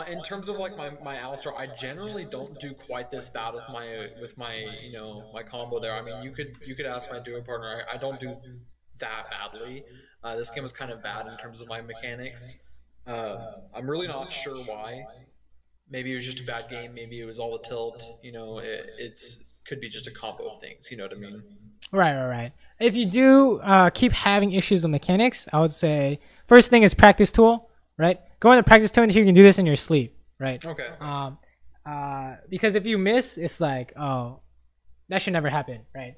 In terms of like my Alistar, I generally don't do quite this bad with my my combo there. I mean, you could ask my duo partner. I don't do that badly. This game was kind of bad in terms of my mechanics. I'm really not sure why. Maybe it was just a bad game. Maybe it was all a tilt. It's could be just a combo of things. You know what I mean? Right. If you do keep having issues with mechanics, I would say first thing is practice tool. Right, go in the practice tool until you can do this in your sleep. Right. Okay. Because if you miss, it's like, oh, that should never happen. Right.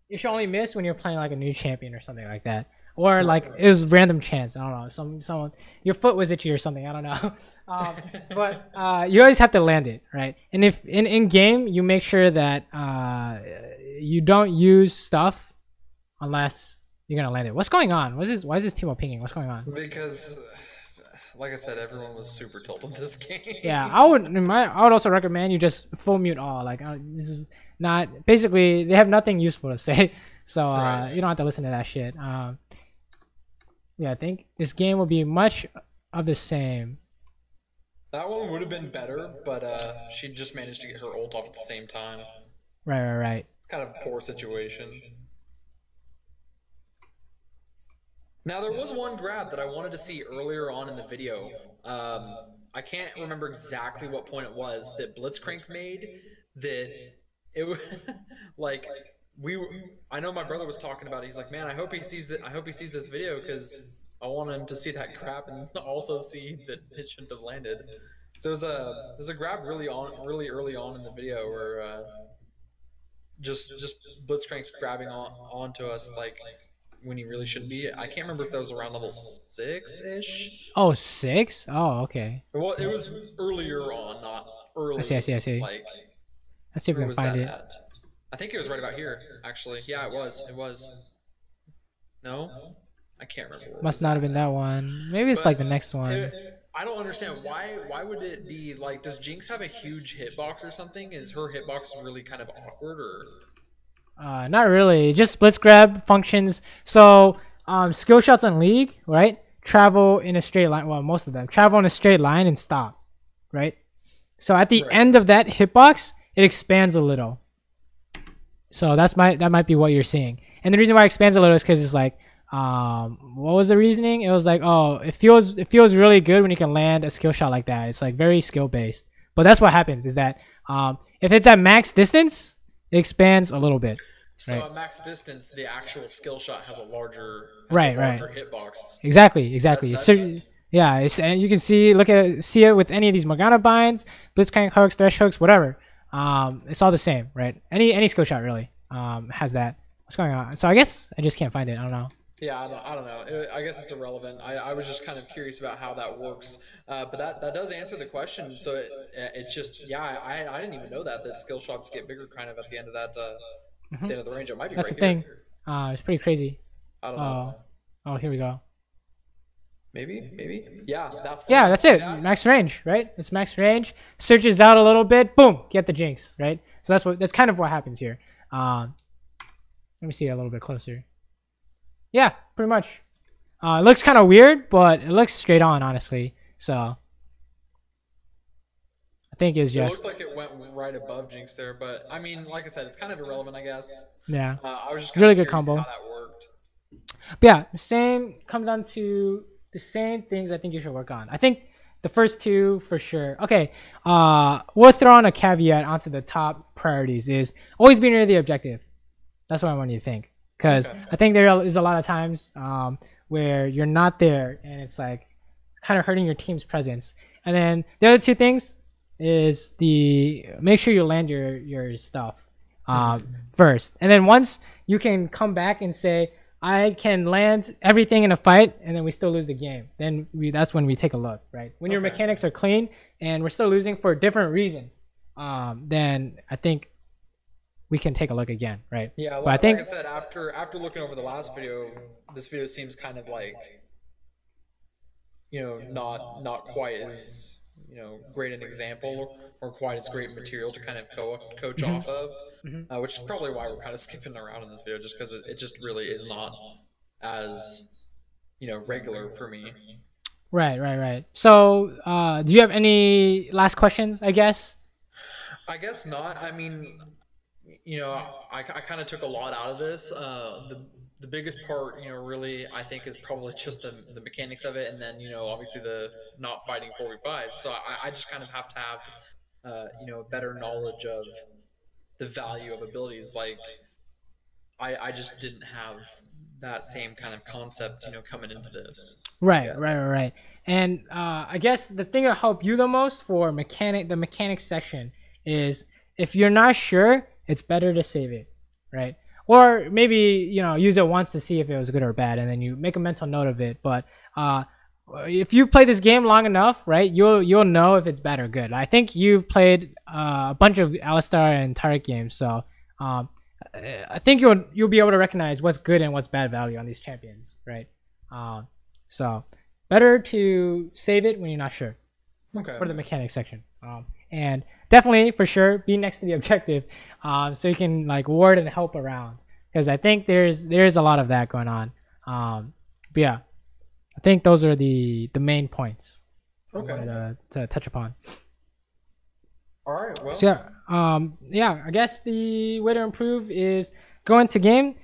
You should only miss when you're playing like a new champion or something like that. Or like it was random chance. I don't know. Someone your foot was itchy or something. I don't know. But you always have to land it, right? And if in game you make sure that you don't use stuff unless you're gonna land it. What's going on? Why is this team pinging? What's going on? Because, like I said, everyone was super tilted this game. Yeah, I would also recommend you just full mute all. Like this is not basically they have nothing useful to say, so you don't have to listen to that shit. Yeah, I think this game will be much of the same. That one would have been better, but she just managed to get her ult off at the same time. Right. It's kind of a poor situation. Now, there was one grab that I wanted to see earlier on in the video. I can't remember exactly what point it was that Blitzcrank made. That it was like I know my brother was talking about it. He's like, man, I hope he sees this video because I want him to see that grab and also see that it shouldn't have landed. So there's a grab really early on in the video where just Blitzcrank's grabbing onto us like when he really shouldn't be. I can't remember if that was around level 6-ish. Oh, 6? Oh, okay. Well, it was earlier on, not early. I see. Like, let's see if we can find it. I think it was right about here, actually. Yeah, it was. No? I can't remember. Must not have been that one. Maybe it's like the next one. I don't understand. Why would it be like, does Jinx have a huge hitbox or something? Is her hitbox really kind of awkward or... Not really. Just blitz grab functions. So, skill shots on League, right? Travel in a straight line. Well, most of them travel in a straight line and stop, right? So at the end of that hitbox, it expands a little. So that might be what you're seeing. And the reason why it expands a little is because it's like What was the reasoning? It was like, oh, it feels really good when you can land a skill shot like that. It's like very skill based. But that's what happens is that if it's at max distance, it expands a little bit. So right. at max distance, the actual skill shot has a larger right. hitbox. Exactly. Yeah, and you can see it with any of these Morgana binds, Blitzcrank hooks, Thresh hooks, whatever. It's all the same, right? Any skill shot really has that. What's going on? So I guess I just can't find it. I don't know. Yeah, I don't know. I guess it's irrelevant. I was just kind of curious about how that works. But that does answer the question. So it's just, yeah, I didn't even know that skill shots get bigger kind of at the end of that, at the end of the range. It might be That's right the thing. here. It's pretty crazy. I don't know. Oh, here we go. Maybe. Yeah, that's it. Max range, right? It's max range. Searches out a little bit. Boom, get the jinx, right? So that's kind of what happens here. Let me see a little bit closer. Yeah, pretty much. It looks kind of weird, but it looks straight on, honestly. So I think it's just. It looked like it went right above jinx there, but I mean, like I said, it's kind of irrelevant, I guess. Yeah. I was just really good combo. How that worked. But yeah, the same comes down to the same things I think you should work on. I think the first two for sure. Okay, we'll throw on a caveat onto the top priorities is always be near the objective. That's what I want you to think. Because I think there is a lot of times where you're not there and it's like kind of hurting your team's presence. And then the other two things is make sure you land your stuff first. And then once you can come back and say, I can land everything in a fight and then we still lose the game. Then that's when we take a look, right? When your mechanics are clean and we're still losing for a different reason, then I think we can take a look again, right? Yeah, but I think, like I said, after looking over the last video, this video seems kind of like, not quite as, great an example or quite as great material to kind of coach off of, which is probably why we're kind of skipping around in this video, just because it just really is not as, regular for me. Right. So, do you have any last questions, I guess? I guess not. I mean, I kind of took a lot out of this. The biggest part, really, I think is probably just the mechanics of it, and then, obviously the not fighting 4v5. So I just kind of have to have, better knowledge of the value of abilities. Like, I just didn't have that same kind of concept, coming into this. Right. And I guess the thing that helped you the most for the mechanics section is if you're not sure, it's better to save it, right? Or maybe, use it once to see if it was good or bad, and then you make a mental note of it. But if you play this game long enough, right, you'll know if it's bad or good. I think you've played a bunch of Alistar and Taric games, so I think you'll be able to recognize what's good and what's bad value on these champions, right? So better to save it when you're not sure. Okay. For the mechanics section. And definitely, for sure, be next to the objective, so you can like ward and help around. Because I think there's a lot of that going on. But yeah, I think those are the main points. Okay. I wanted to touch upon. All right. Well. So yeah, I guess the way to improve is go into game,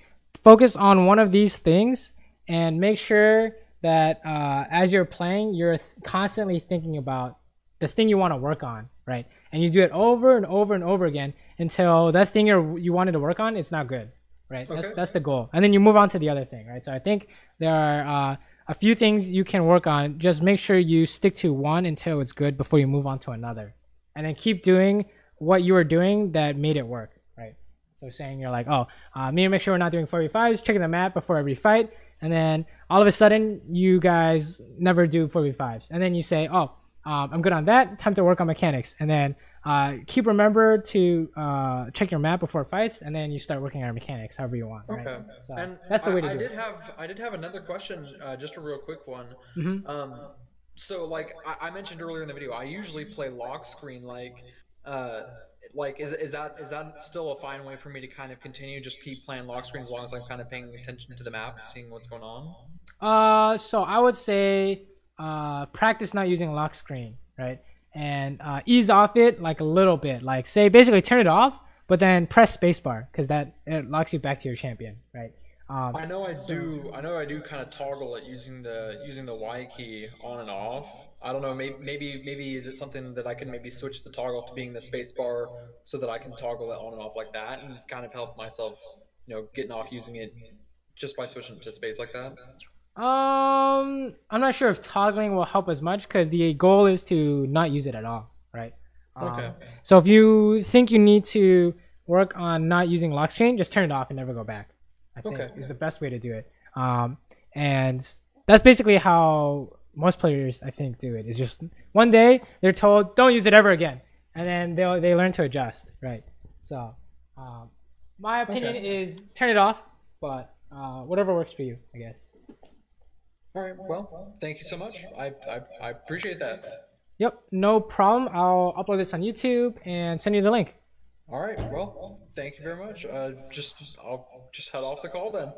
focus on one of these things, and make sure that as you're playing, you're constantly thinking about the thing you want to work on, right? And you do it over and over and over again until that thing you wanted to work on, it's not good, right? Okay. That's the goal. And then you move on to the other thing, right? So I think there are a few things you can work on. Just make sure you stick to one until it's good before you move on to another. And then keep doing what you were doing that made it work, right? So saying you're like, need to make sure we're not doing 4v5s, checking the map before every fight. And then all of a sudden, you guys never do 4v5s. And then you say, I'm good on that. Time to work on mechanics. And then remember to check your map before fights, and then you start working on mechanics however you want. Okay. Right? So and that's the way to do it. I did have another question, just a real quick one. So like I mentioned earlier in the video, I usually play lock screen. Is that still a fine way for me to kind of continue? Just keep playing lock screen as long as I'm kind of paying attention to the map, seeing what's going on. So I would say practice not using lock screen, right? And ease off it like a little bit. Like say basically turn it off, but then press spacebar because it locks you back to your champion, right? I know I do. I know I do kind of toggle it using the Y key on and off. I don't know. Maybe is it something that I can maybe switch the toggle to being the space bar so that I can toggle it on and off like that and kind of help myself, getting off using it just by switching to space like that. I'm not sure if toggling will help as much because the goal is to not use it at all, right? Okay. So if you think you need to work on not using lock screen, just turn it off and never go back. I think is the best way to do it. And that's basically how most players, I think, do it. It's just one day they're told don't use it ever again, and then they learn to adjust, right? So my opinion is turn it off, but whatever works for you, I guess. All right. Well, thank you so much. I appreciate that. Yep, no problem. I'll upload this on YouTube and send you the link. All right. Well, thank you very much. I'll just head off the call then.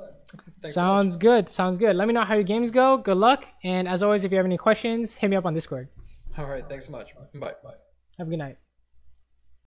Thanks Sounds so much. good. Sounds good. Let me know how your games go. Good luck. And as always, if you have any questions, hit me up on Discord. All right. Thanks so much. Bye. Have a good night.